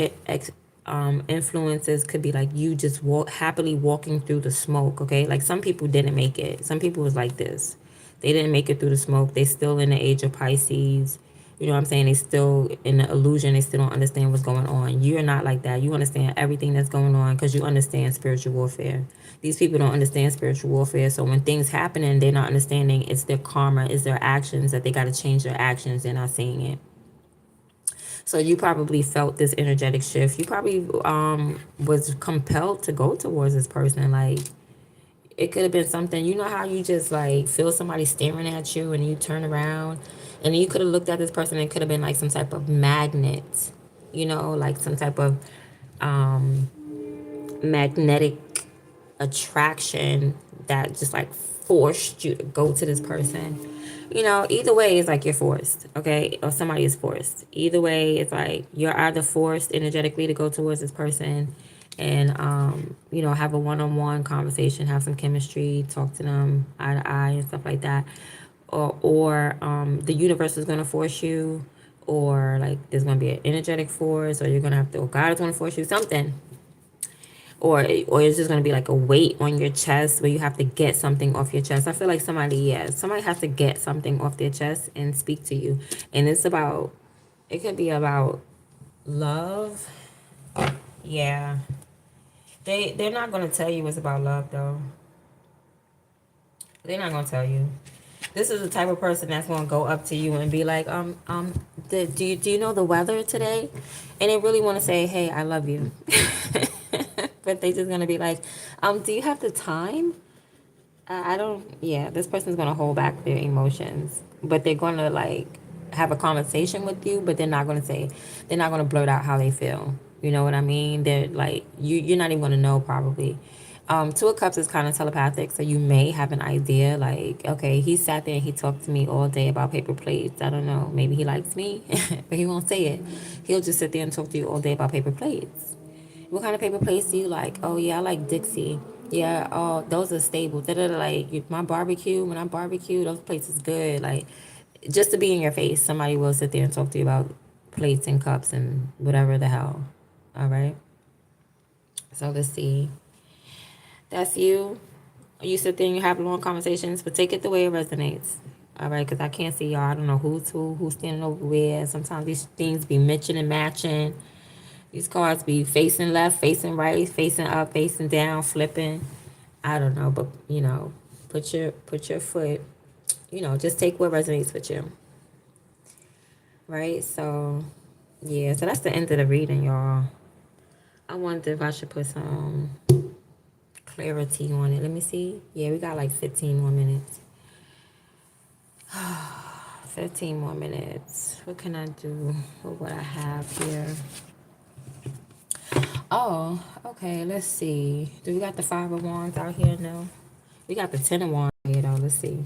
influences could be like you just happily walking through the smoke. Okay, like some people didn't make it. Some people was like this. They didn't make it through the smoke. They still in the age of Pisces. You know what I'm saying? They still in the illusion. They still don't understand what's going on. You're not like that. You understand everything that's going on because you understand spiritual warfare. These people don't understand spiritual warfare. So when things happen and they're not understanding, it's their karma, it's their actions that they got to change their actions. They're not seeing it. So you probably felt this energetic shift. You probably was compelled to go towards this person. Like, it could have been something, how you just like feel somebody staring at you and you turn around, and you could have looked at this person, and it could have been like some type of magnet, like some type of magnetic attraction that just like forced you to go to this person. Either way, it's like you're forced, okay? Or somebody is forced. Either way, it's like you're either forced energetically to go towards this person and, have a one-on-one conversation, have some chemistry, talk to them eye to eye and stuff like that. Or the universe is going to force you, or like there's going to be an energetic force, or you're going to have to, or God is going to force you, something. Or it's just going to be like a weight on your chest where you have to get something off your chest. I feel like somebody has to get something off their chest and speak to you. And it could be about love. Yeah. They're not going to tell you it's about love, though. They're not going to tell you. This is the type of person that's going to go up to you and be like, do you know the weather today? And they really want to say, hey, I love you. But they just going to be like, do you have the time? I don't, yeah, this person's going to hold back their emotions, but they're going to like have a conversation with you, but they're not going to blurt out how they feel. You know what I mean? They're like, you're not even going to know probably. 2 of Cups is kind of telepathic, so you may have an idea like, okay, he sat there and he talked to me all day about paper plates. I don't know, maybe he likes me, but he won't say it. He'll just sit there and talk to you all day about paper plates. What kind of paper plates do you like? Oh yeah, I like Dixie. Yeah, oh, those are stable. Like my barbecue, when I barbecue, those plates is good. Like, just to be in your face, somebody will sit there and talk to you about plates and cups and whatever the hell. All right. So let's see. That's you. You sit there and you have long conversations, but take it the way it resonates. All right, because I can't see y'all. I don't know who's standing over where. Sometimes these things be matching and matching. These cards be facing left, facing right, facing up, facing down, flipping. I don't know, but put your foot. Just take what resonates with you. Right? So yeah, so that's the end of the reading, y'all. I wonder if I should put some clarity on it. Let me see. Yeah, we got like 15 more minutes. 15 more minutes. What can I do with what I have here? Oh, okay. Let's see. Do we got the 5 of Wands out here? No. We got the Ten of Wands here, though. Let's see.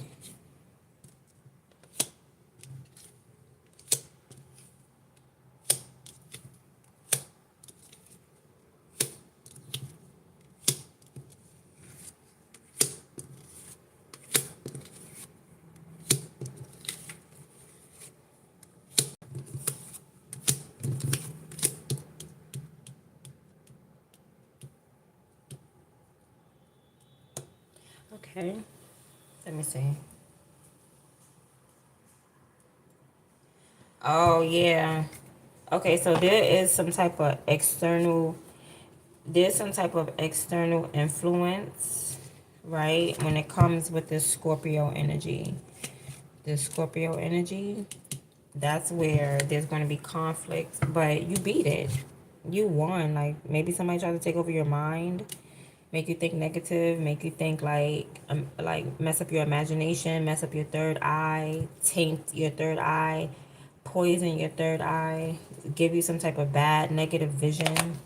Okay. Let me see. Oh, yeah. Okay, so there's some type of external influence, right? When it comes with this Scorpio energy. This Scorpio energy, that's where there's going to be conflict, but you beat it. You won. Like, maybe somebody tried to take over your mind, make you think negative, make you think like mess up your imagination, mess up your third eye, taint your third eye, poison your third eye, give you some type of bad negative vision.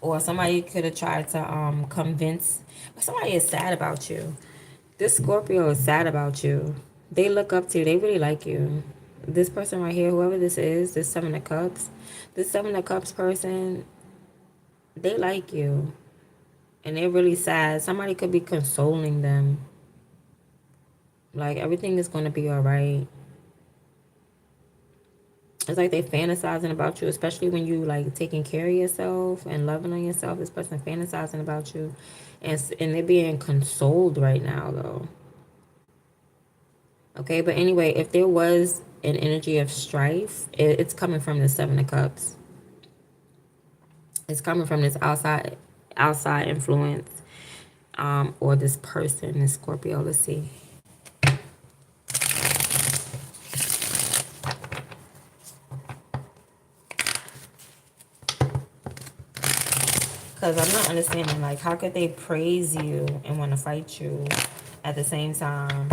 Or somebody could have tried to convince, somebody is sad about you. This Scorpio is sad about you. They look up to you. They really like you. This person right here, whoever this is, this Seven of Cups, this Seven of Cups person, they like you. And they're really sad. Somebody could be consoling them. Like, everything is going to be all right. It's like they fantasizing about you, especially when you like taking care of yourself and loving on yourself. This person fantasizing about you, and they're being consoled right now, though. Okay, but anyway, if there was an energy of strife, it's coming from the Seven of Cups. It's coming from this outside influence, or this person, this Scorpio. Let's see. Because I'm not understanding, like, how could they praise you and want to fight you at the same time?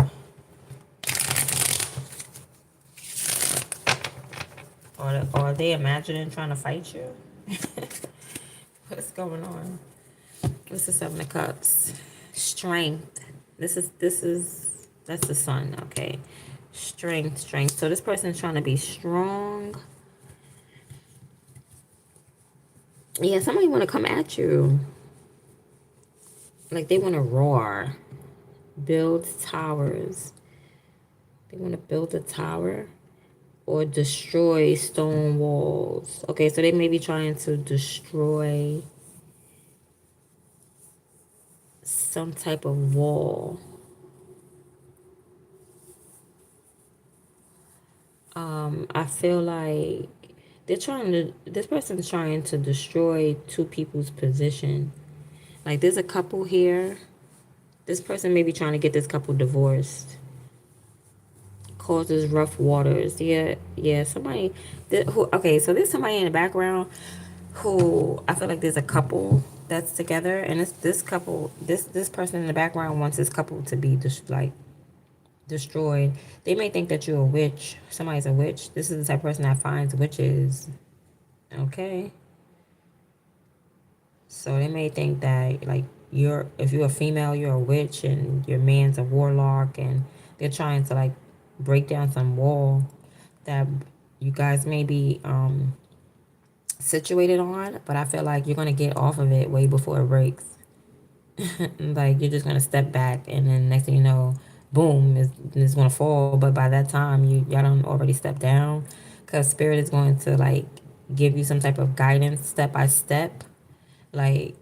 Or are they imagining trying to fight you? What's going on? What's the Seven of Cups? Strength. That's the Sun, okay. Strength. So this person's trying to be strong. Yeah, somebody want to come at you. Like, they want to roar. Build towers. They want to build a tower or destroy stone walls. Okay, so they may be trying to destroy some type of wall. I feel like this person's trying to destroy two people's position. Like, there's a couple here. This person may be trying to get this couple divorced. Causes rough waters. Yeah, somebody okay, so there's somebody in the background who I feel like there's a couple that's together, and it's this couple, this person in the background wants this couple to be just like destroyed. They may think that you're a witch. Somebody's a witch. This is the type of person that finds witches. Okay. So they may think that like if you're a female, you're a witch and your man's a warlock, and they're trying to like break down some wall that you guys may be situated on, but I feel like you're gonna get off of it way before it breaks. Like, you're just gonna step back, and then next thing you know, boom, it's gonna fall. But by that time, y'all done already stepped down, because spirit is going to like give you some type of guidance step by step, like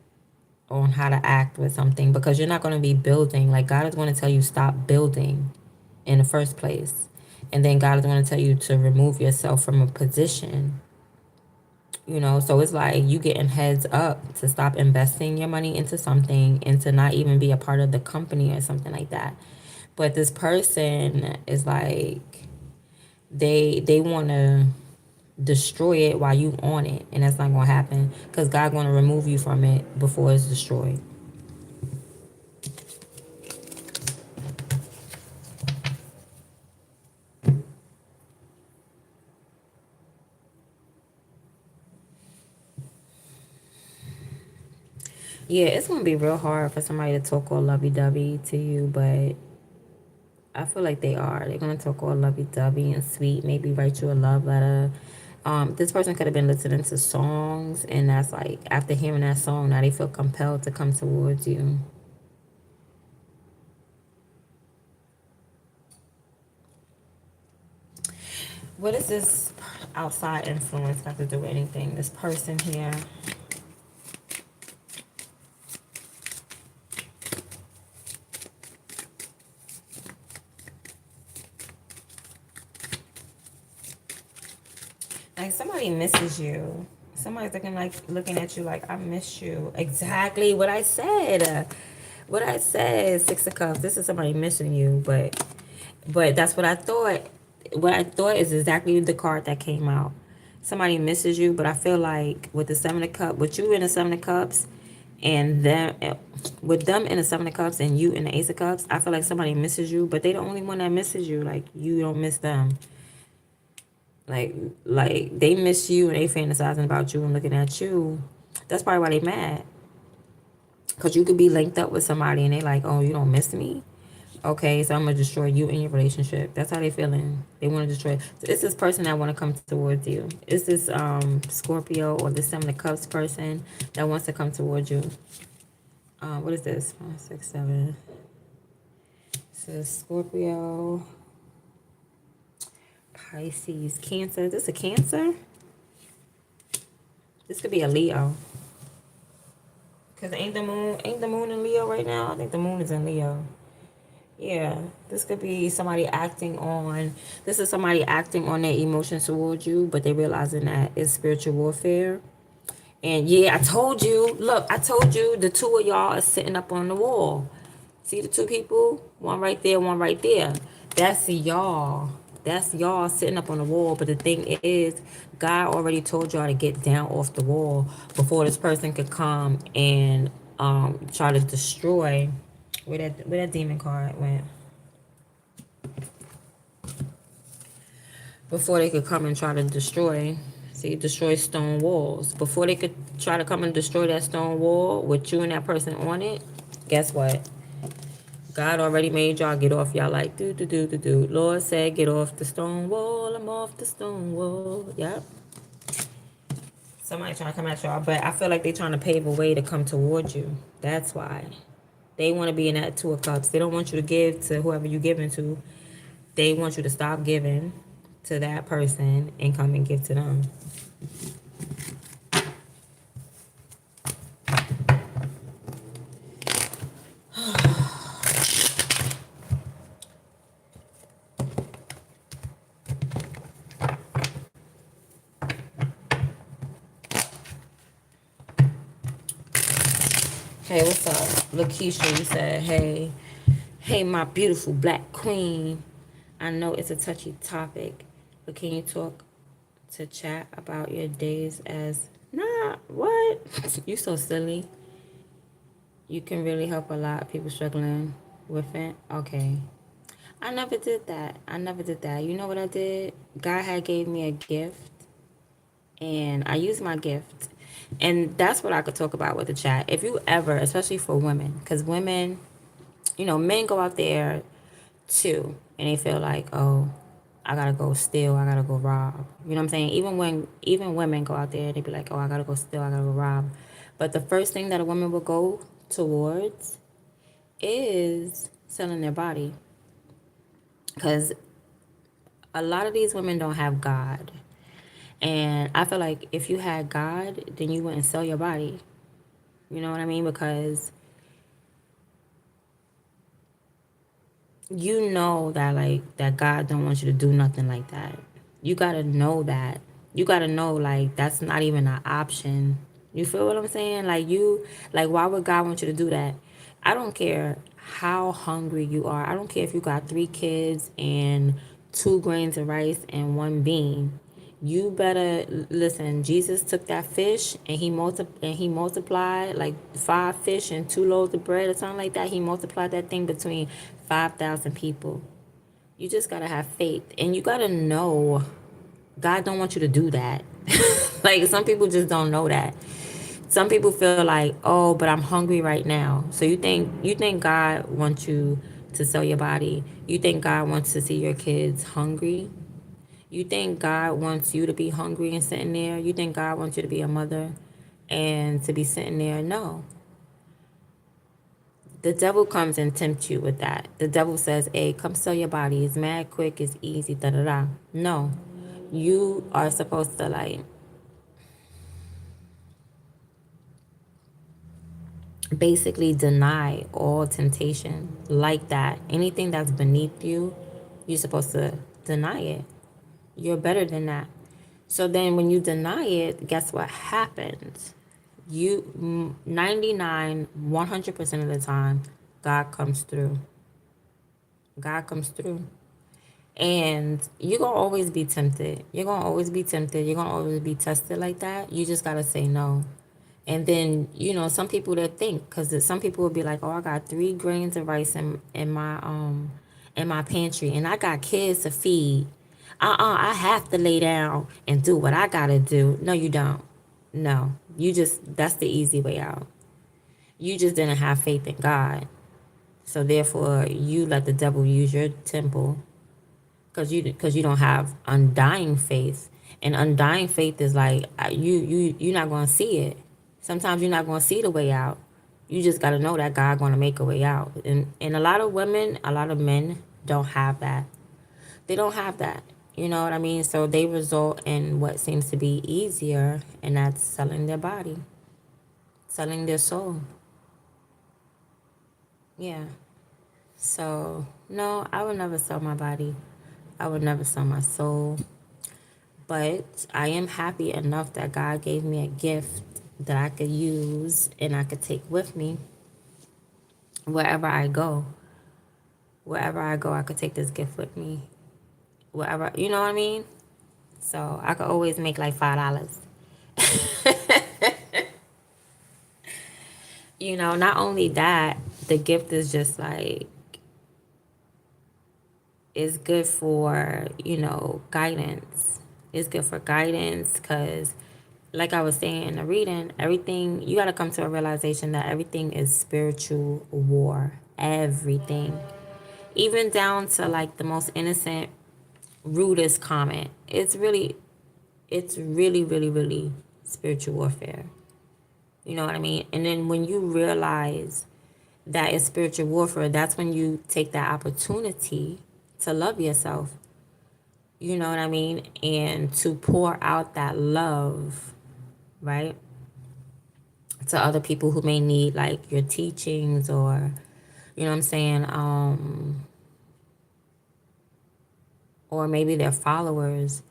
on how to act with something, because you're not going to be building. Like, God is going to tell you stop building in the first place, and then God is going to tell you to remove yourself from a position. So it's like you getting heads up to stop investing your money into something and to not even be a part of the company or something like that. But this person is like, they want to destroy it while you on it, and that's not going to happen, because God's going to remove you from it before it's destroyed. Yeah, it's gonna be real hard for somebody to talk all lovey dovey to you, but I feel like they are. They're gonna talk all lovey dovey and sweet, maybe write you a love letter. This person could have been listening to songs, and that's like after hearing that song, now they feel compelled to come towards you. What is this outside influence got to do with anything? This person here. Like somebody misses you. Somebody's looking at you like I miss you. Exactly what I said. What I said, Six of Cups. This is somebody missing you, but that's what I thought. What I thought is exactly the card that came out. Somebody misses you, but I feel like with the Seven of Cups, with you in the Seven of Cups, and them with them in the Seven of Cups and you in the Ace of Cups, I feel like somebody misses you, but they the only one that misses you. Like you don't miss them. Like like they miss you and they fantasizing about you and looking at you. That's probably why they mad. Cause you could be linked up with somebody and they like, oh, you don't miss me. Okay, so I'm gonna destroy you in your relationship. That's how they feeling. They want to destroy. So it's this person that want to come towards you. It's this Scorpio or this Seven of Cups person that wants to come towards you. What is this? 5, 6, 7. It says Scorpio, Pisces, Cancer. Is this a Cancer? This could be a Leo. Cause ain't the moon in Leo right now? I think the moon is in Leo. Yeah, this could be somebody acting on. This is somebody acting on their emotions towards you, but they realizing that it's spiritual warfare. And yeah, I told you. Look, I told you the two of y'all are sitting up on the wall. See the two people? One right there, one right there. That's y'all. That's y'all sitting up on the wall. But the thing is, God already told y'all to get down off the wall before this person could come and try to destroy. Where that demon card went. Before they could come and try to destroy. See, destroy stone walls. Before they could try to come and destroy that stone wall with you and that person on it, guess what? God already made y'all get off. Y'all like, do. Lord said, get off the stone wall. I'm off the stone wall. Yep. Somebody trying to come at y'all, but I feel like they trying to pave a way to come towards you. That's why. They want to be in that Two of Cups. They don't want you to give to whoever you giving to. They want you to stop giving to that person and come and give to them. Hey, what's up? Lakeisha, you said, hey, my beautiful black queen. I know it's a touchy topic, but can you talk to chat about your days as... Nah, what? You so silly. You can really help a lot of people struggling with it. Okay. I never did that. I never did that. You know what I did? God had gave me a gift and I used my gift. And that's what I could talk about with the chat. If you ever, especially for women, because women, men go out there too, and they feel like, oh, I gotta go steal, I gotta go rob. You know what I'm saying? Even women go out there, they be like, oh, I gotta go steal, I gotta go rob. But the first thing that a woman will go towards is selling their body, because a lot of these women don't have God. And I feel like if you had God, then you wouldn't sell your body. You know what I mean? Because you know that that God don't want you to do nothing like that. You gotta know that. You gotta know like that's not even an option. You feel what I'm saying? Why would God want you to do that? I don't care how hungry you are. I don't care if you got 3 kids and 2 grains of rice and 1 bean. You better listen. Jesus took that fish and he multiplied like 5 fish and 2 loaves of bread or something like that. He multiplied that thing between 5,000 people. You just gotta have faith, and you gotta know God don't want you to do that. Like some people just don't know that. Some people feel like, oh, but I'm hungry right now. So you think God wants you to sell your body? You think God wants to see your kids hungry? You think God wants you to be hungry and sitting there? You think God wants you to be a mother and to be sitting there? No. The devil comes and tempts you with that. The devil says, hey, come sell your body. It's mad quick, it's easy, da da da. No. You are supposed to like basically deny all temptation like that. Anything that's beneath you, you're supposed to deny it. You're better than that. So then when you deny it, guess what happens? You 99, 100% of the time, God comes through. God comes through. And you're going to always be tempted. You're going to always be tempted. You're going to always be tested like that. You just got to say no. And then, some people that think, because some people will be like, oh, I got 3 grains of rice in my pantry and I got kids to feed. I have to lay down and do what I got to do. No, you don't. No, that's the easy way out. You just didn't have faith in God. So therefore, you let the devil use your temple because you don't have undying faith, and undying faith is like you're not going to see it. Sometimes you're not going to see the way out. You just got to know that God going to make a way out. And a lot of women, a lot of men don't have that. They don't have that. You know what I mean? So they result in what seems to be easier, and that's selling their body, selling their soul. Yeah. So no, I would never sell my body. I would never sell my soul. But I am happy enough that God gave me a gift that I could use and I could take with me wherever I go. Wherever I go, I could take this gift with me. Wherever, you know what I mean? So I could always make like $5. Not only that, the gift is just like, it's good for, guidance. It's good for guidance because, like I was saying in the reading, everything, you got to come to a realization that everything is spiritual war. Everything. Even down to like the most innocent, rudest comment. It's really, really, really spiritual warfare. You know what I mean? And then when you realize that it's spiritual warfare, that's when you take that opportunity to love yourself. You know what I mean? And to pour out that love, right? To other people who may need like your teachings, or, you know what I'm saying? Or maybe they're followers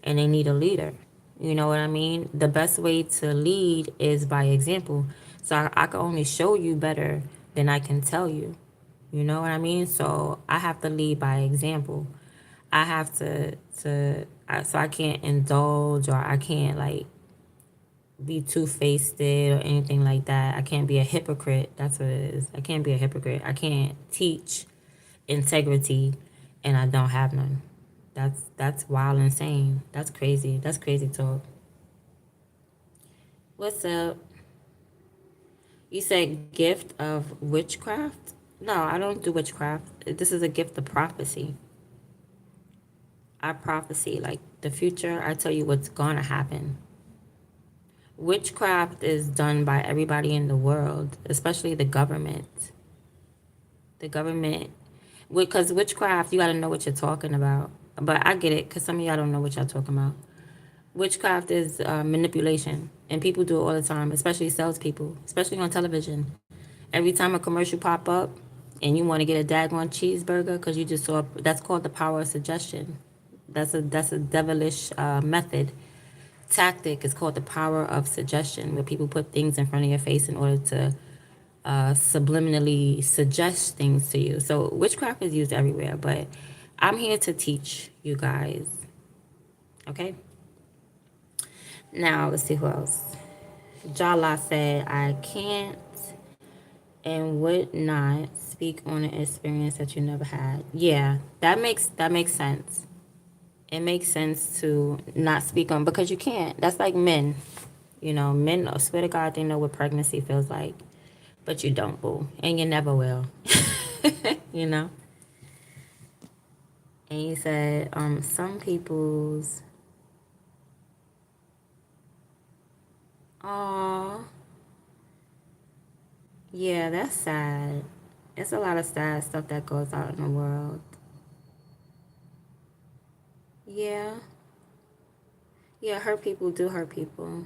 and they need a leader. You know what I mean? The best way to lead is by example. So I can only show you better than I can tell you. You know what I mean? So I have to lead by example. I have so I can't indulge, or I can't like be two-faced or anything like that. I can't be a hypocrite. That's what it is. I can't be a hypocrite. I can't teach integrity and I don't have none. That's wild, insane. That's crazy. That's crazy talk. What's up? You said gift of witchcraft? No, I don't do witchcraft. This is a gift of prophecy. I prophecy like the future. I tell you what's gonna happen. Witchcraft is done by everybody in the world, especially the government. The government, because witchcraft, you got to know what you're talking about. But I get it, because some of y'all don't know what y'all talking about. Witchcraft is manipulation, and people do it all the time, especially salespeople, especially on television. Every time a commercial pop up, and you want to get a daggone cheeseburger because you just saw, that's called the power of suggestion. That's a devilish method tactic. Is called the power of suggestion, where people put things in front of your face in order to subliminally suggest things to you. So witchcraft is used everywhere, but I'm here to teach you guys. Okay. Now let's see who else. Jala said, I can't and would not speak on an experience that you never had. Yeah, that makes sense. It makes sense to not speak on, because you can't. That's like men. You know, men swear to God they know what pregnancy feels like, but you don't, boo, and you never will. You know. And you said some people's. Oh, yeah, that's sad. It's a lot of sad stuff that goes out in the world. Yeah, yeah, hurt people do hurt people.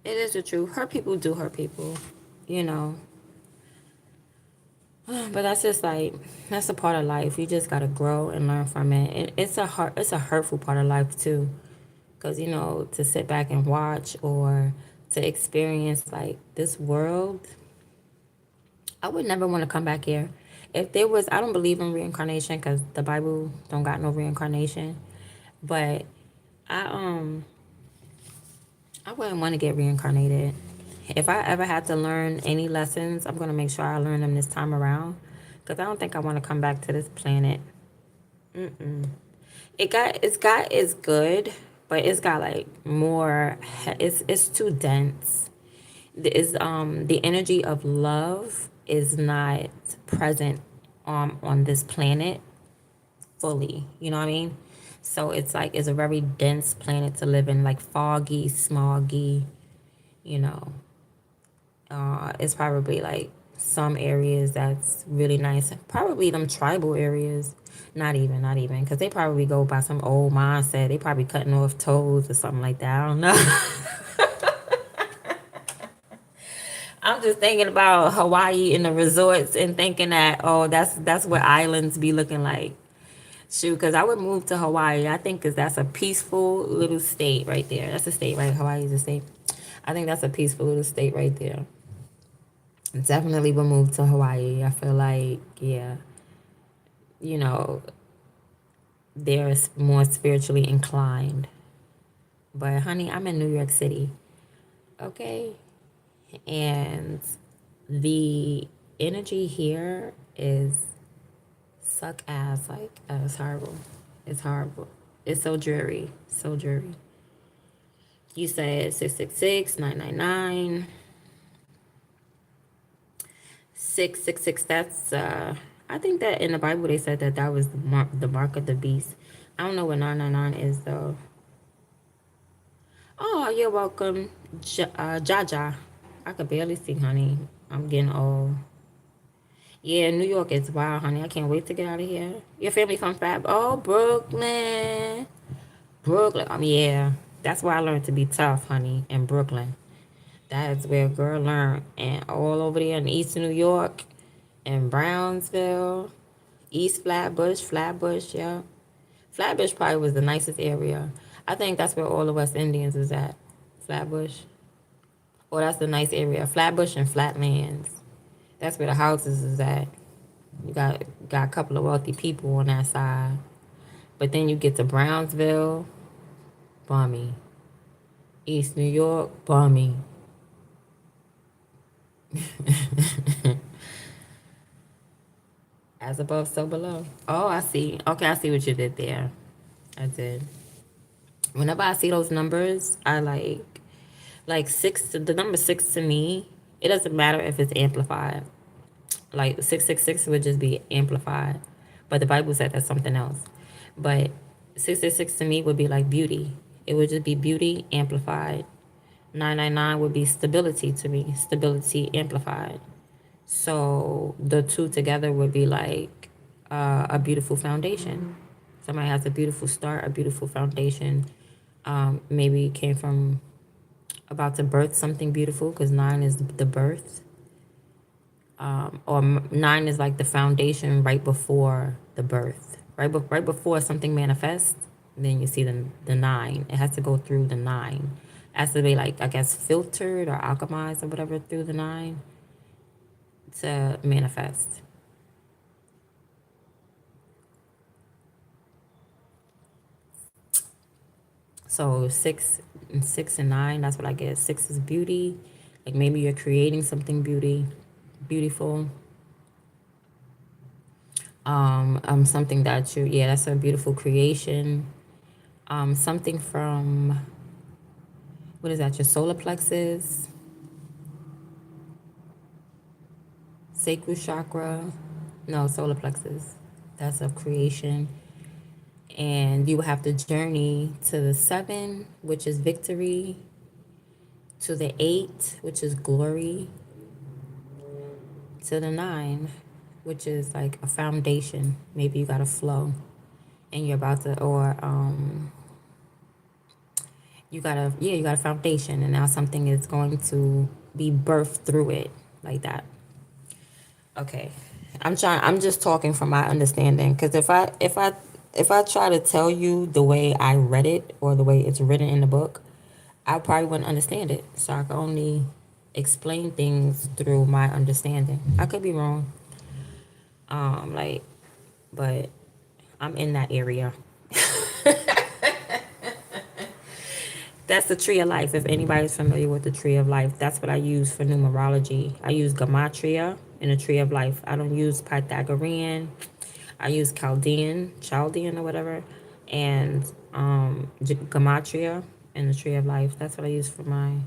It is the truth. Hurt people do hurt people. You know, but that's just like that's a part of life. You just gotta grow and learn from it. It's a hurtful part of life too, because you know to sit back and watch or to experience like this world, I would never want to come back here. If there was, I don't believe in reincarnation because the Bible don't got no reincarnation. But I um I wouldn't want to get reincarnated. If I ever had to learn any lessons, I'm gonna make sure I learn them this time around. Cause I don't think I want to come back to this planet. It's good, but it's got like more. It's too dense. The energy of love is not present on this planet fully. You know what I mean? So it's like it's a very dense planet to live in, like foggy, smoggy. You know, it's probably like some areas that's really nice. Probably them tribal areas. Not even, because they probably go by some old mindset. They probably cutting off toes or something like that. I don't know. I'm just thinking about Hawaii and the resorts and thinking that oh that's what islands be looking like. Shoot, because I would move to Hawaii. I think because that's a peaceful little state right there. That's a state, right? Hawaii is a state. I think that's a peaceful little state right there. Definitely would move to Hawaii. I feel like, yeah, you know, they're more spiritually inclined. But honey, I'm in New York City, okay? And the energy here is suck ass. Like, it's horrible. It's horrible. It's so dreary. So dreary. You said 666 999 666. That's I think that in the Bible they said that that was the mark of the beast. I don't know what 999 is though. Oh, you're welcome, Jaja. I could barely see, honey. I'm getting old. Yeah, New York is wild, honey. I can't wait to get out of here. Your family from Fab? Oh, Brooklyn. Brooklyn. Yeah. That's where I learned to be tough, honey, in Brooklyn. That is where a girl learned. And all over there in Eastern New York and Brownsville, East Flatbush, yeah. Flatbush probably was the nicest area. I think that's where all the West Indians is at. Flatbush. Oh, that's the nice area. Flatbush and Flatlands. That's where the houses is at. You got a couple of wealthy people on that side. But then you get to Brownsville, bummy. East New York, bummy. As above, so below. Oh, I see. Okay, I see what you did there. I did. Whenever I see those numbers, I like six. The number six to me, it doesn't matter if it's amplified. Like 666 would just be amplified, but the Bible said that's something else. But 666 to me would be like beauty. It would just be beauty amplified. 999 would be stability to me, stability amplified. So the two together would be like a beautiful foundation. Somebody has a beautiful start, a beautiful foundation. Maybe came from about to birth something beautiful because nine is the birth. Or nine is like the foundation right before the birth, right before something manifests. Then you see the nine. It has to go through the nine. It has to be like I guess filtered or alchemized or whatever through the nine to manifest. So six and nine. That's what I get. Six is beauty. Like maybe you're creating something beautiful. Something that you, yeah, that's a beautiful creation. Something from What is that? Your solar plexus, sacral chakra. No, solar plexus. That's of creation. And you will have to journey to the 7, which is victory, to the 8, which is glory, to the 9, which is like a foundation. Maybe you got a flow and you're about to, or you got a, yeah, you got a foundation and now something is going to be birthed through it, like that. Okay. I'm just talking from my understanding, because if I try to tell you the way I read it or the way it's written in the book, I probably wouldn't understand it. So I can only explain things through my understanding. I could be wrong. Like, but I'm in that area. That's the tree of life. If anybody's familiar with the tree of life, that's what I use for numerology. I use Gematria in the tree of life. I don't use Pythagorean. I use Chaldean or whatever, and Gematria in the tree of life. That's what I use for my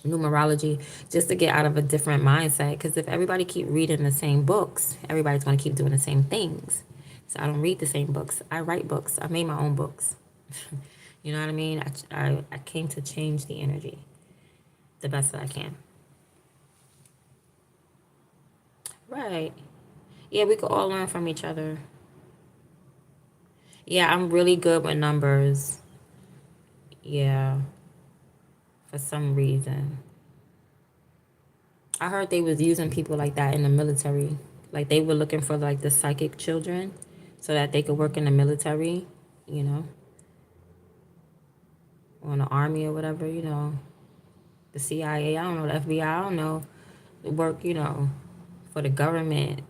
numerology, just to get out of a different mindset. Because if everybody keep reading the same books, everybody's going to keep doing the same things. So I don't read the same books. I write books. I made my own books. You know what I mean? I came to change the energy the best that I can. Right. Yeah, we could all learn from each other. Yeah, I'm really good with numbers. Yeah, for some reason. I heard they was using people like that in the military. Like they were looking for like the psychic children so that they could work in the military, you know, or in the army or whatever, the CIA, I don't know, the FBI, I don't know, work, for the government.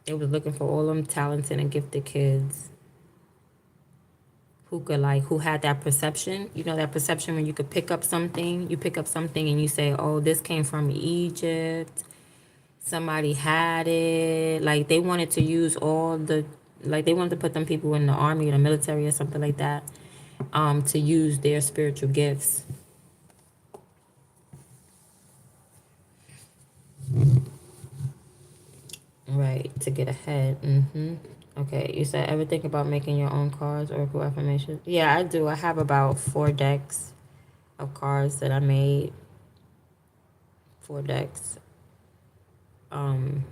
They was looking for all them talented and gifted kids who could like, who had that perception, that perception when you could pick up something, you pick up something and you say, oh, this came from Egypt. Somebody had it. Like they wanted to use like they wanted to put them people in the army or the military or something like that, to use their spiritual gifts. Right, to get ahead. Okay, you said ever think about making your own cards, oracle affirmations? Yeah, I do. I have about 4 decks of cards that I made. 4 decks. I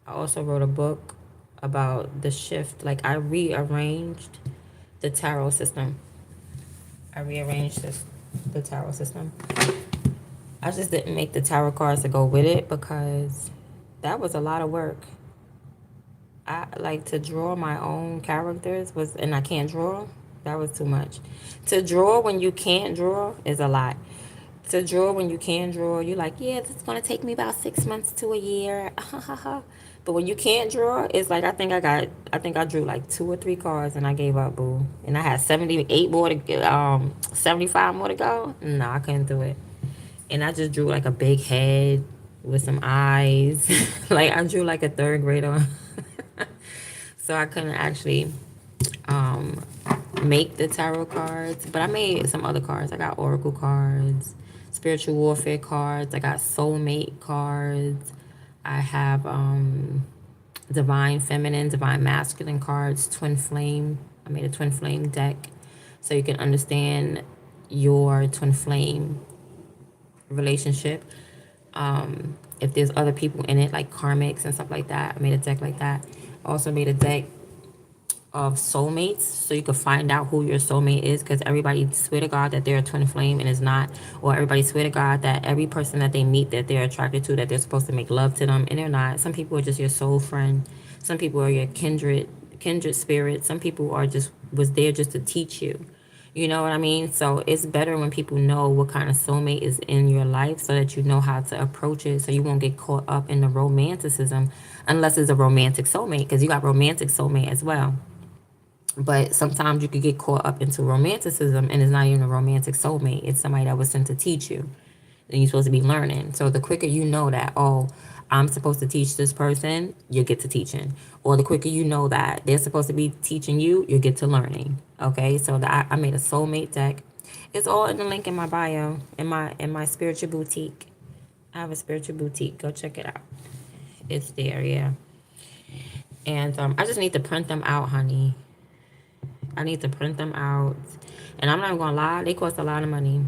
also wrote a book about the shift. Like I rearranged the tarot system. I rearranged the tarot system. I just didn't make the tarot cards to go with it because that was a lot of work. I like to draw my own characters and I can't draw. That was too much. To draw when you can't draw is a lot. To draw when you can draw, you're like, yeah, this is gonna take me about 6 months to a year. But when you can't draw, it's like I think I drew like 2 or 3 cards and I gave up, boo. And I had 78 more to go, 75 more to go. No, I couldn't do it. And I just drew like a big head with some eyes. Like I drew like a third grader. So I couldn't actually um, make the tarot cards, but I made some other cards. I got oracle cards, spiritual warfare cards. I got soulmate cards. I have divine feminine, divine masculine cards, twin flame. I made a twin flame deck so you can understand your twin flame relationship. If there's other people in it, like karmics and stuff like that, I made a deck like that. I also made a deck of soulmates so you can find out who your soulmate is, because everybody swear to God that they're a twin flame and it's not, or everybody swear to God that every person that they meet that they're attracted to, that they're supposed to make love to them, and they're not. Some people are just your soul friend. Some people are your kindred spirit. Some people are just was there just to teach you. You know what I mean? So it's better when people know what kind of soulmate is in your life so that you know how to approach it, so you won't get caught up in the romanticism unless it's a romantic soulmate, because you got romantic soulmate as well. But sometimes you could get caught up into romanticism and it's not even a romantic soulmate. It's somebody that was sent to teach you. And you're supposed to be learning. So the quicker you know that, oh, I'm supposed to teach this person, you get to teaching. Or the quicker you know that they're supposed to be teaching you, you get to learning. Okay, so I made a soulmate deck. It's all in the link in my bio, in my spiritual boutique. I have a spiritual boutique. Go check it out. It's there, yeah. And I just need to print them out, honey. I need to print them out. And I'm not gonna lie, they cost a lot of money.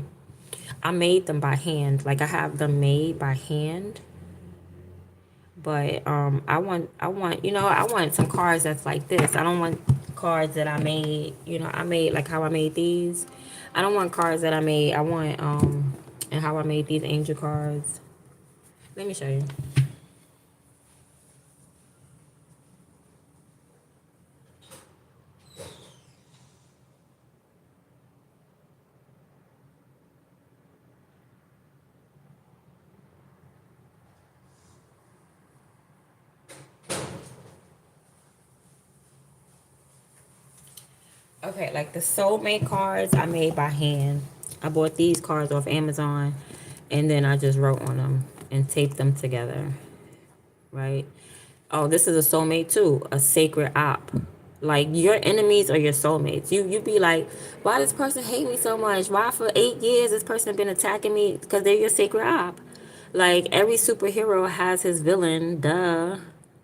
I made them by hand. Like I have them made by hand. But I want some cards that's like this. I don't want cards that I made, I made like how I made these. I don't want cards that I made. I want and how I made these angel cards. Let me show you. Okay, like the soulmate cards I made by hand. I bought these cards off Amazon and then I just wrote on them and taped them together. Right? Oh, this is a soulmate too, a sacred op. Like your enemies are your soulmates. You be like, why does this person hate me so much? Why for 8 years this person been attacking me? Because they're your sacred op. Like every superhero has his villain, duh.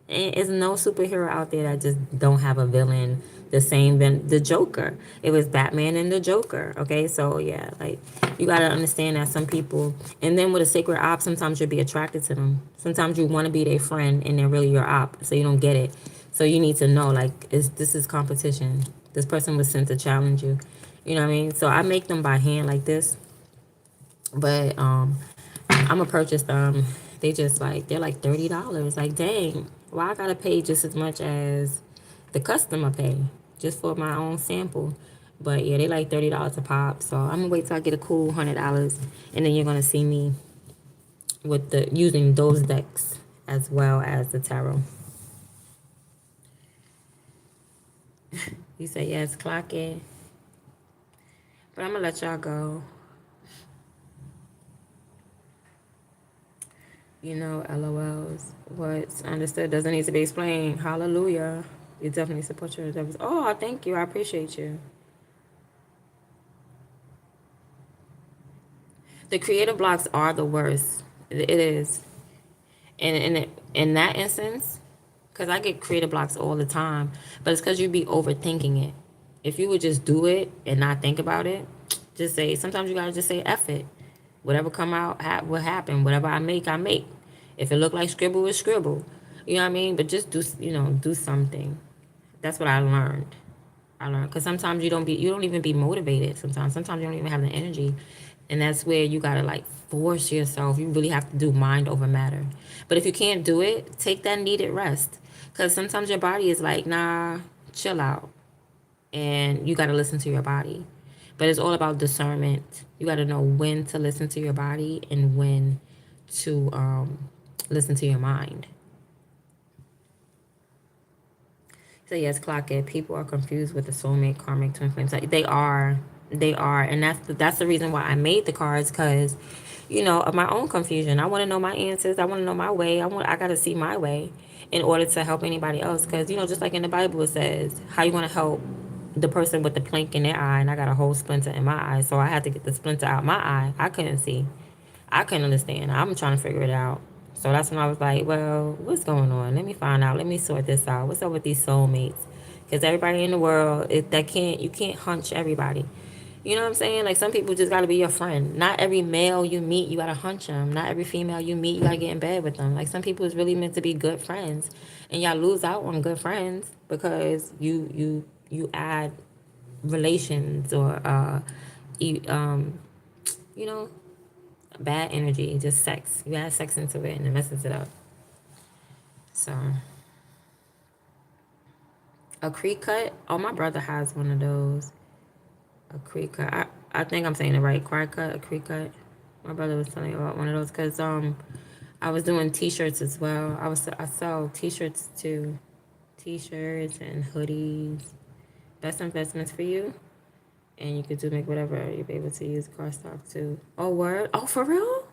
And there's no superhero out there that just don't have a villain. The same the Joker. It was Batman and the Joker. Okay, so yeah, like you gotta understand that some people, and then with a sacred op, sometimes you'll be attracted to them. Sometimes you want to be their friend, and they're really your op, so you don't get it. So you need to know, like, this is competition. This person was sent to challenge you. You know what I mean? So I make them by hand like this, but I'm gonna purchase them. They're like $30. Like, dang, why I gotta pay just as much as the customer pay just for my own sample? But yeah, they like $30 a pop. So I'm gonna wait till I get a cool $100, and then you're gonna see me with the using those decks as well as the tarot. You say yes, clock it. But I'm gonna let y'all go. LOLs. What's understood doesn't need to be explained. Hallelujah. You definitely support your endeavors. Oh, thank you. I appreciate you. The creative blocks are the worst. It is. And in that instance, because I get creative blocks all the time, but it's because you be overthinking it. If you would just do it and not think about it, just say, sometimes you got to just say, F it. Whatever come out will happen. Whatever I make, I make. If it look like scribble, it's scribble. You know what I mean? But just do something. That's what I learned. Because sometimes you don't even be motivated. Sometimes you don't even have the energy, and that's where you gotta like force yourself. You really have to do mind over matter. But if you can't do it, take that needed rest. Because sometimes your body is like, nah, chill out, and you gotta listen to your body. But it's all about discernment. You gotta know when to listen to your body and when to listen to your mind. So yes, clock it. People are confused with the soulmate, karmic, twin flames. Like, they are, and that's the reason why I made the cards, because, of my own confusion. I want to know my answers. I want to know my way. I got to see my way in order to help anybody else. Because just like in the Bible it says, how you want to help the person with the plank in their eye, and I got a whole splinter in my eye, so I had to get the splinter out my eye. I couldn't see. I couldn't understand. I'm trying to figure it out. So that's when I was like, well, what's going on? Let me find out. Let me sort this out. What's up with these soulmates? Because everybody in the world, you can't hunch everybody. You know what I'm saying? Like, some people just got to be your friend. Not every male you meet, you got to hunch them. Not every female you meet, you got to get in bed with them. Like, some people is really meant to be good friends. And y'all lose out on good friends because you add relations or, you know, bad energy, just sex. You add sex into it and it messes it up. So, a creek cut. Oh, my brother has one of those. A creek cut. I think I'm saying it right. Cry cut, a creek cut. My brother was telling me about one of those because I was doing t-shirts as well. I sell t-shirts too, t-shirts and hoodies. Best investments for you, and you could make whatever. You'll be able to use car stock too. Oh, word. Oh, for real?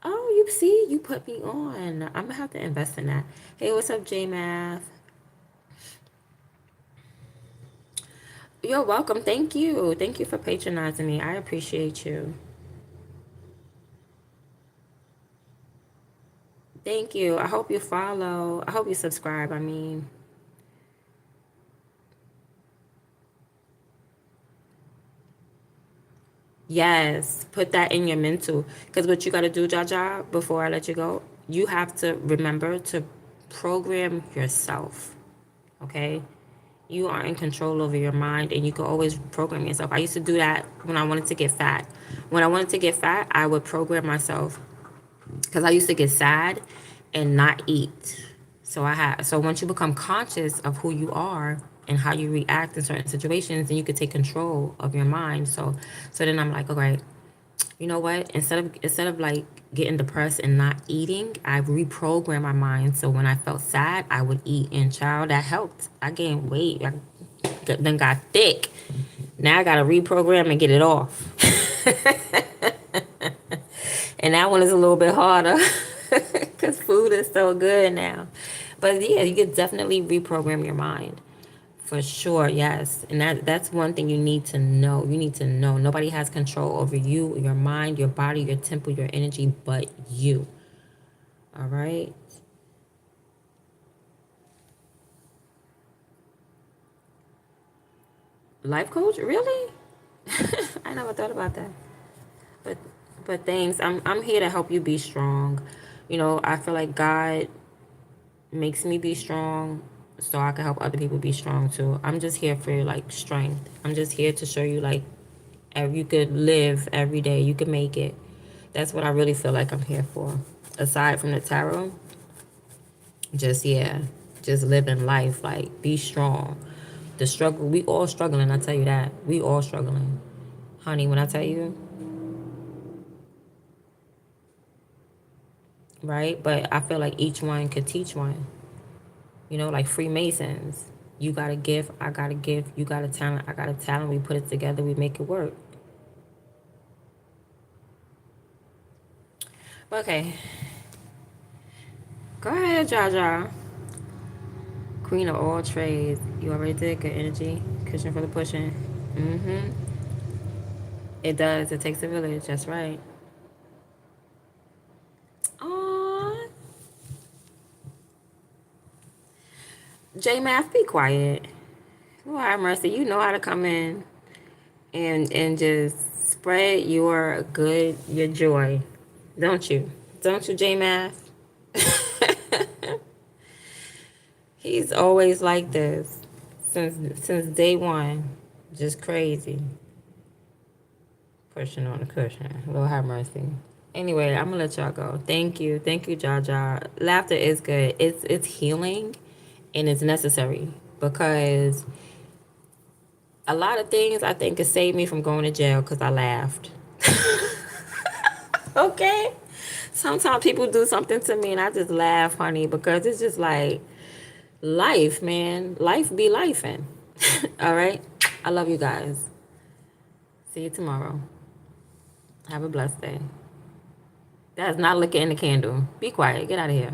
Oh, you see, you put me on. I'm gonna have to invest in that. Hey, what's up, J Math? You're welcome. Thank you. Thank you for patronizing me. I appreciate you. Thank you. I hope you follow. I hope you subscribe. I mean, yes, put that in your mental. Because what you got to do, Jaja, before I let you go, you have to remember to program yourself. Okay? You are in control over your mind and you can always program yourself. I used to do that when I wanted to get fat. When I wanted to get fat, I would program myself because I used to get sad and not eat. So once you become conscious of who you are and how you react in certain situations, then you could take control of your mind. So then I'm like, okay, you know what? Instead of like getting depressed and not eating, I reprogrammed my mind. So when I felt sad, I would eat. And child, that helped. I gained weight. I then got thick. Now I gotta reprogram and get it off. And that one is a little bit harder because food is so good now. But yeah, you could definitely reprogram your mind. For sure, yes. And that's one thing you need to know. You need to know nobody has control over you, your mind, your body, your temple, your energy, but you. All right? Life coach? Really? I never thought about that. But but thanks. I'm here to help you be strong. You know, I feel like God makes me be strong so I can help other people be strong too. I'm just here for like strength. I'm just here to show you like you could live every day. You could make it. That's what I really feel like I'm here for. Aside from the tarot, just yeah, just living life. Like be strong. The struggle, we all struggling. I tell you that. We all struggling, honey. When I tell you, right? But I feel like each one could teach one. You know, like Freemasons. You got a gift, I got a gift. You got a talent, I got a talent. We put it together, we make it work. Okay, go ahead, Jaja. Queen of all trades. You already did good energy. Cushion for the pushing. Mm-hmm. It does. It takes a village. That's right. Aww. J Math, be quiet. Lord have mercy. You know how to come in and just spread your joy, don't you? Don't you, J Math? He's always like this since day one. Just crazy. Pushing on the cushion. Lord have mercy. Anyway, I'm gonna let y'all go. Thank you. Thank you, Jaja. Laughter is good. It's healing and it's necessary because a lot of things I think could save me from going to jail because I laughed. Okay? Sometimes people do something to me and I just laugh, honey, because it's just like life, man. Life be lifing. All right? I love you guys. See you tomorrow. Have a blessed day. That's not looking in the candle. Be quiet. Get out of here.